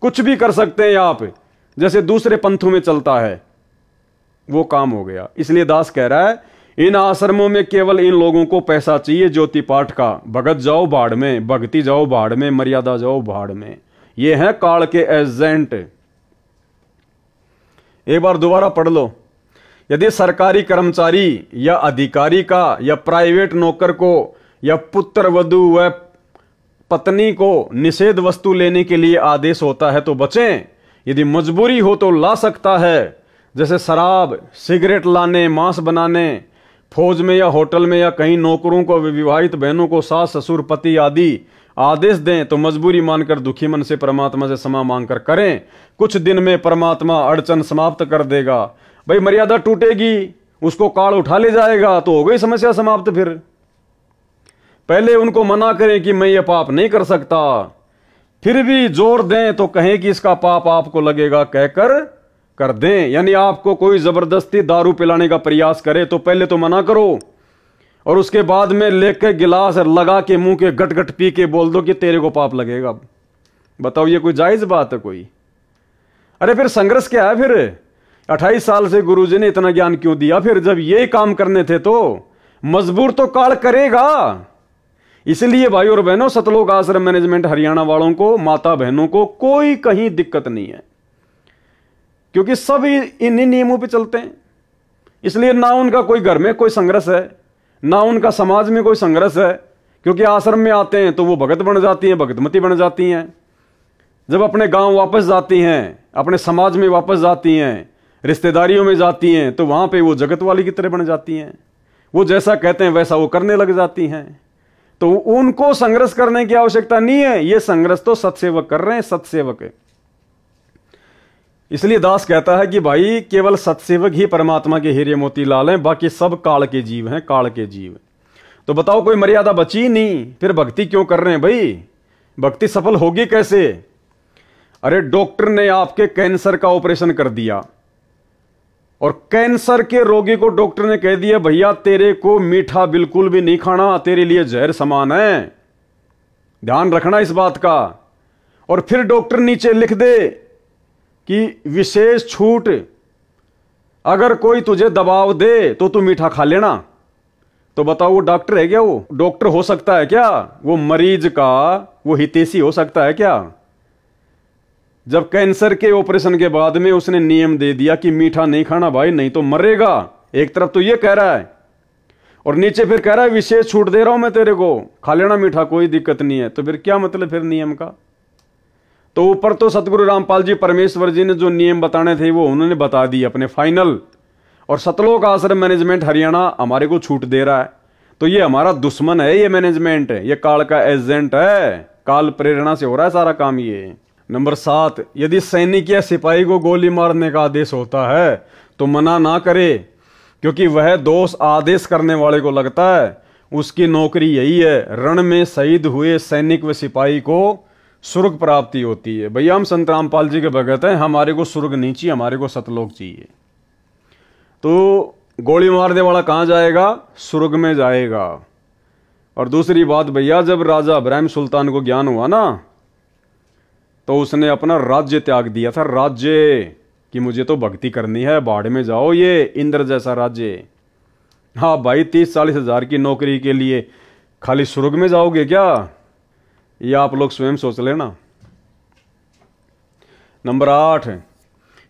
Speaker 1: कुछ भी कर सकते हैं आप, जैसे दूसरे पंथों में चलता है वो काम हो गया। इसलिए दास कह रहा है इन आश्रमों में केवल इन लोगों को पैसा चाहिए ज्योति पाठ का, भगत जाओ भाड़ में, भक्ति जाओ भाड़ में, मर्यादा जाओ भाड़ में। ये हैं काल के एजेंट। एक बार दोबारा पढ़ लो। यदि सरकारी कर्मचारी या अधिकारी का या प्राइवेट नौकर को या पुत्र वधू व पत्नी को निषेध वस्तु लेने के लिए आदेश होता है तो बचें। यदि मजबूरी हो तो ला सकता है, जैसे शराब, सिगरेट लाने, मांस बनाने, फौज में या होटल में या कहीं नौकरों को, विवाहित बहनों को सास ससुर पति आदि आदेश दें तो मजबूरी मानकर दुखी मन से परमात्मा से क्षमा मांगकर करें। कुछ दिन में परमात्मा अड़चन समाप्त कर देगा। भाई मर्यादा टूटेगी, उसको काल उठा ले जाएगा तो हो गई समस्या समाप्त। फिर पहले उनको मना करें कि मैं ये पाप नहीं कर सकता, फिर भी जोर दें तो कहें कि इसका पाप आपको लगेगा, कहकर कर दें। यानी आपको कोई जबरदस्ती दारू पिलाने का प्रयास करे तो पहले तो मना करो और उसके बाद में लेके गिलास लगा के मुंह के गट गट पी के बोल दो कि तेरे को पाप लगेगा। बताओ ये कोई जायज बात है कोई? अरे फिर संघर्ष क्या है? फिर 28 साल से गुरुजी ने इतना ज्ञान क्यों दिया? फिर जब ये काम करने थे तो मजबूर तो काल करेगा। इसलिए भाई और बहनों, सतलोक आश्रम मैनेजमेंट हरियाणा वालों को, माता बहनों को कोई कहीं दिक्कत नहीं है, क्योंकि सब इन्हीं नियमों पे चलते हैं। इसलिए ना उनका कोई घर में कोई संघर्ष है, ना उनका समाज में कोई संघर्ष है, क्योंकि आश्रम में आते हैं तो वो भगत बन जाती हैं, भगतमती बन जाती हैं। जब अपने गांव वापस जाती हैं, अपने समाज में वापस जाती हैं, रिश्तेदारियों में जाती हैं, तो वहां पे वो जगत वाली की तरह बन जाती हैं। वो जैसा कहते हैं वैसा वो करने लग जाती हैं। तो उनको संघर्ष करने की आवश्यकता नहीं है। ये संघर्ष तो सत्सेवक कर रहे हैं, सत्सेवक है। इसलिए दास कहता है कि भाई केवल सत्सेवक ही परमात्मा के हीरे मोती लाल हैं, बाकी सब काल के जीव हैं, काल के जीव। तो बताओ कोई मर्यादा बची नहीं, फिर भक्ति क्यों कर रहे हैं भाई? भक्ति सफल होगी कैसे? अरे डॉक्टर ने आपके कैंसर का ऑपरेशन कर दिया और कैंसर के रोगी को डॉक्टर ने कह दिया भैया तेरे को मीठा बिल्कुल भी नहीं खाना, तेरे लिए जहर समान है, ध्यान रखना इस बात का। और फिर डॉक्टर नीचे लिख दे कि विशेष छूट, अगर कोई तुझे दबाव दे तो तू मीठा खा लेना। तो बताओ वो डॉक्टर है क्या? वो डॉक्टर हो सकता है क्या? वो मरीज का वो हितैषी हो सकता है क्या? जब कैंसर के ऑपरेशन के बाद में उसने नियम दे दिया कि मीठा नहीं खाना भाई, नहीं तो मरेगा। एक तरफ तो ये कह रहा है और नीचे फिर कह रहा है विशेष छूट दे रहा हूं मैं तेरे को, खा लेना मीठा, कोई दिक्कत नहीं है। तो फिर क्या मतलब फिर नियम का? तो ऊपर तो सतगुरु रामपाल जी परमेश्वर जी ने जो नियम बताने थे वो उन्होंने बता दिए अपने फाइनल, और सतलोक आश्रम मैनेजमेंट हरियाणा हमारे को छूट दे रहा है। तो ये हमारा दुश्मन है, ये मैनेजमेंट है, ये काल का एजेंट है, काल प्रेरणा से हो रहा है सारा काम ये। नंबर 7, यदि सैनिक या सिपाही को गोली मारने का आदेश होता है तो मना ना करे, क्योंकि वह दोष आदेश करने वाले को लगता है। उसकी नौकरी यही है, रण में शहीद हुए सैनिक व सिपाही को स्वर्ग प्राप्ति होती है। भैया हम संत रामपाल जी के भगत हैं, हमारे को स्वर्ग नहीं चाहिए, हमारे को सतलोक चाहिए। तो गोली मारने वाला कहां जाएगा? स्वर्ग में जाएगा। और दूसरी बात भैया, जब राजा इब्राहिम सुल्तान को ज्ञान हुआ ना तो उसने अपना राज्य त्याग दिया था, राज्य कि मुझे तो भक्ति करनी है, बाढ़ में जाओ, ये इंद्र जैसा राज्य। हाँ भाई 30-40 हजार की नौकरी के लिए खाली स्वर्ग में जाओगे क्या? ये आप लोग स्वयं सोच लेना। नंबर 8,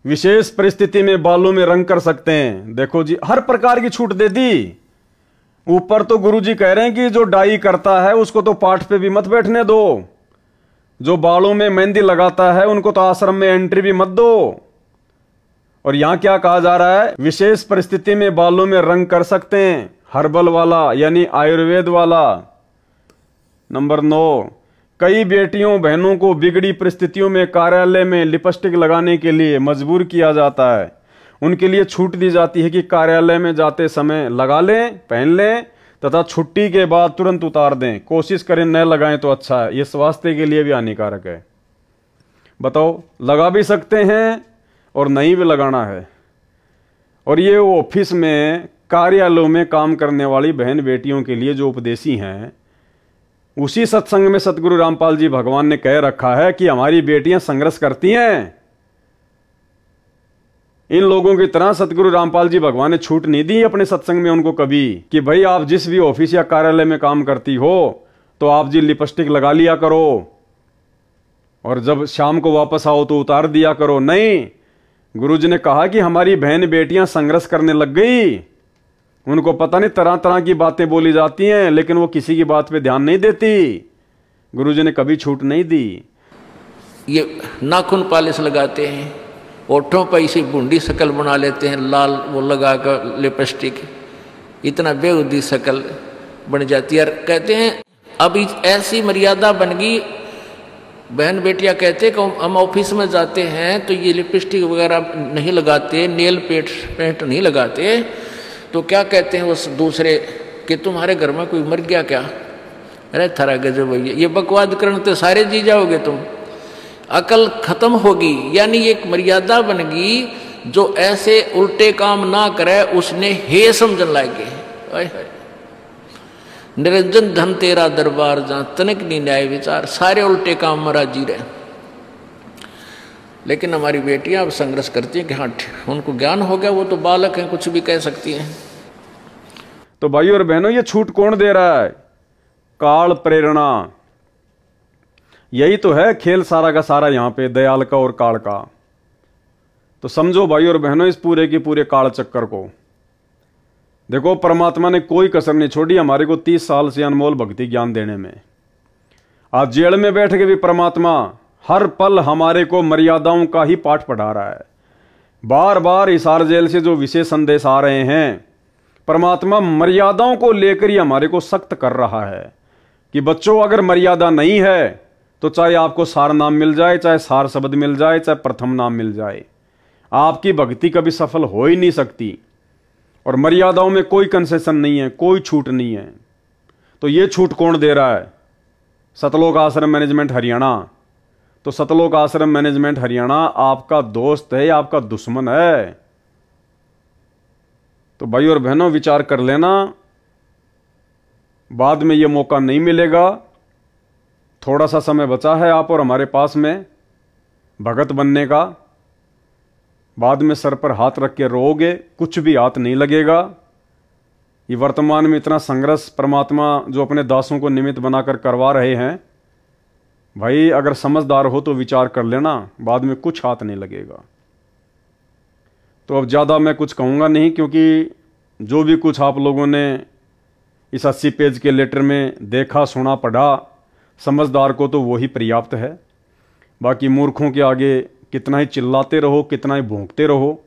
Speaker 1: विशेष परिस्थिति में बालों में रंग कर सकते हैं। देखो जी, हर प्रकार की छूट दे दी। ऊपर तो गुरुजी कह रहे हैं कि जो डाई करता है उसको तो पाठ पे भी मत बैठने दो, जो बालों में मेहंदी लगाता है उनको तो आश्रम में एंट्री भी मत दो। और यहां क्या कहा जा रहा है, विशेष परिस्थिति में बालों में रंग कर सकते हैं, हर्बल वाला यानी आयुर्वेद वाला। नंबर 9, कई बेटियों बहनों को बिगड़ी परिस्थितियों में कार्यालय में लिपस्टिक लगाने के लिए मजबूर किया जाता है। उनके लिए छूट दी जाती है कि कार्यालय में जाते समय लगा लें, पहन लें तथा छुट्टी के बाद तुरंत उतार दें। कोशिश करें न लगाएं तो अच्छा है, ये स्वास्थ्य के लिए भी हानिकारक है। बताओ, लगा भी सकते हैं और नहीं भी लगाना है। और ये ऑफिस में कार्यालयों में काम करने वाली बहन बेटियों के लिए जो उपदेशी हैं, उसी सत्संग में सतगुरु रामपाल जी भगवान ने कह रखा है कि हमारी बेटियां संघर्ष करती हैं। इन लोगों की तरह सतगुरु रामपाल जी भगवान ने छूट नहीं दी अपने सत्संग में उनको कभी कि भाई आप जिस भी ऑफिस या कार्यालय में काम करती हो तो आप जी लिपस्टिक लगा लिया करो और जब शाम को वापस आओ तो उतार दिया करो। नहीं, गुरुजी ने कहा कि हमारी बहन बेटियां संघर्ष करने लग गई। उनको पता नहीं तरह तरह की बातें बोली जाती हैं, लेकिन वो किसी की बात पे ध्यान नहीं देती। गुरुजी ने कभी छूट नहीं दी।
Speaker 2: ये नाखून पॉलिश लगाते हैं, ओठों पर इसी बूंदी शक्ल बना लेते हैं, लाल वो लगा कर लिपस्टिक, इतना बेहुदी शक्ल बन जाती है। कहते हैं अब ऐसी मर्यादा बन गई, बहन बेटियां कहते कि हम ऑफिस में जाते हैं तो ये लिपस्टिक वगैरह नहीं लगाते, नेल पेंट नहीं लगाते, तो क्या कहते हैं उस दूसरे कि तुम्हारे घर में कोई मर गया क्या? अरे थारा गजब भैया, ये बकवाद करने तो सारे जी जाओगे तुम, अकल खत्म होगी। यानी एक मर्यादा बन गई, जो ऐसे उल्टे काम ना करे उसने हे समझन लागे। निरंजन धन तेरा दरबार जहां तनिक नहीं न्याय विचार, सारे उल्टे काम में राजी रहे। लेकिन हमारी बेटियां अब संघर्ष करती हैं कि हाँ उनको ज्ञान हो गया, वो तो बालक हैं, कुछ भी कह सकती हैं।
Speaker 1: तो भाइयों और बहनों, ये छूट कौन दे रहा है? काल प्रेरणा। यही तो है खेल सारा का सारा यहां पे, दयाल का और काल का। तो समझो भाइयों और बहनों इस पूरे के पूरे काल चक्कर को। देखो, परमात्मा ने कोई कसर नहीं छोड़ी हमारे को 30 साल से अनमोल भक्ति ज्ञान देने में। आज जेल में बैठ के भी परमात्मा हर पल हमारे को मर्यादाओं का ही पाठ पढ़ा रहा है। बार बार हिसार जेल से जो विशेष संदेश आ रहे हैं, परमात्मा मर्यादाओं को लेकर ही हमारे को सख्त कर रहा है कि बच्चों, अगर मर्यादा नहीं है तो चाहे आपको सार नाम मिल जाए, चाहे सार शब्द मिल जाए, चाहे प्रथम नाम मिल जाए, आपकी भक्ति कभी सफल हो ही नहीं सकती। और मर्यादाओं में कोई कंसेशन नहीं है, कोई छूट नहीं है। तो ये छूट कौन दे रहा है? सतलोक आश्रम मैनेजमेंट हरियाणा। तो सतलोक आश्रम मैनेजमेंट हरियाणा आपका दोस्त है, आपका दुश्मन है? तो भाई और बहनों, विचार कर लेना, बाद में यह मौका नहीं मिलेगा। थोड़ा सा समय बचा है आप और हमारे पास में भगत बनने का। बाद में सर पर हाथ रख के रोओगे, कुछ भी हाथ नहीं लगेगा। ये वर्तमान में इतना संघर्ष परमात्मा जो अपने दासों को निमित्त बनाकर करवा रहे हैं, भाई अगर समझदार हो तो विचार कर लेना, बाद में कुछ हाथ नहीं लगेगा। तो अब ज़्यादा मैं कुछ कहूँगा नहीं, क्योंकि जो भी कुछ आप लोगों ने इस 80 पेज के लेटर में देखा, सुना, पढ़ा, समझदार को तो वही पर्याप्त है। बाकी मूर्खों के आगे कितना ही चिल्लाते रहो, कितना ही भौंकते रहो।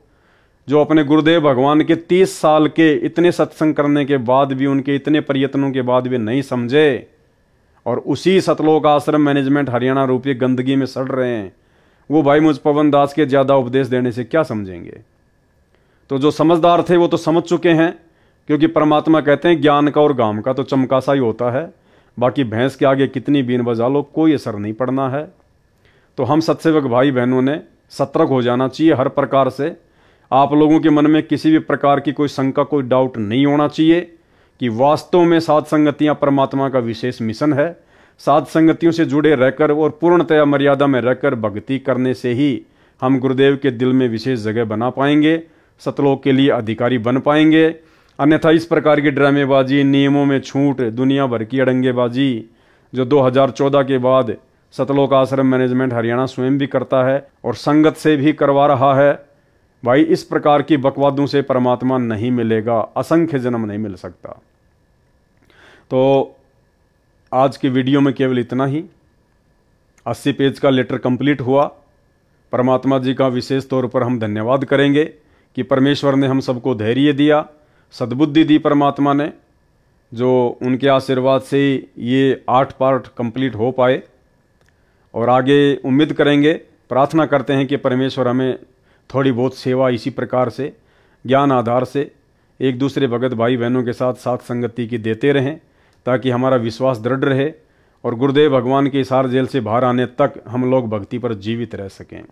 Speaker 1: जो अपने गुरुदेव भगवान के 30 साल के इतने सत्संग करने के बाद भी, उनके इतने प्रयत्नों के बाद भी नहीं समझे और उसी सतलोक आश्रम मैनेजमेंट हरियाणा रूपी गंदगी में सड़ रहे हैं, वो भाई मुझ पवन दास के ज़्यादा उपदेश देने से क्या समझेंगे? तो जो समझदार थे वो तो समझ चुके हैं, क्योंकि परमात्मा कहते हैं ज्ञान का और गाम का तो चमका सा ही होता है, बाकी भैंस के आगे कितनी बीन बजा लो कोई असर नहीं पड़ना है। तो हम सत्सेवक भाई बहनों ने सतर्क हो जाना चाहिए हर प्रकार से। आप लोगों के मन में किसी भी प्रकार की कोई शंका, कोई डाउट नहीं होना चाहिए कि वास्तव में साध संगतियाँ परमात्मा का विशेष मिशन है। साध संगतियों से जुड़े रहकर और पूर्णतया मर्यादा में रहकर भक्ति करने से ही हम गुरुदेव के दिल में विशेष जगह बना पाएंगे, सतलोक के लिए अधिकारी बन पाएंगे। अन्यथा इस प्रकार की ड्रामेबाजी, नियमों में छूट, दुनिया भर की अड़ंगेबाजी जो 2014 के बाद सतलोक आश्रम मैनेजमेंट हरियाणा स्वयं भी करता है और संगत से भी करवा रहा है, भाई इस प्रकार की बकवादों से परमात्मा नहीं मिलेगा, असंख्य जन्म नहीं मिल सकता। तो आज की वीडियो में केवल इतना ही। 80 पेज का लेटर कंप्लीट हुआ। परमात्मा जी का विशेष तौर पर हम धन्यवाद करेंगे कि परमेश्वर ने हम सबको धैर्य दिया, सद्बुद्धि दी परमात्मा ने, जो उनके आशीर्वाद से ये 8 पार्ट कंप्लीट हो पाए। और आगे उम्मीद करेंगे, प्रार्थना करते हैं कि परमेश्वर हमें थोड़ी बहुत सेवा इसी प्रकार से ज्ञान आधार से एक दूसरे भगत भाई बहनों के साथ साथ संगति की देते रहें, ताकि हमारा विश्वास दृढ़ रहे और गुरुदेव भगवान के हिसार जेल से बाहर आने तक हम लोग भक्ति पर जीवित रह सकें।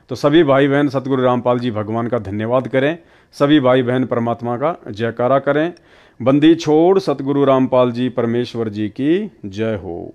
Speaker 1: तो सभी भाई बहन सतगुरु रामपाल जी भगवान का धन्यवाद करें, सभी भाई बहन परमात्मा का जयकारा करें। बंदी छोड़ सतगुरु रामपाल जी परमेश्वर जी की जय हो।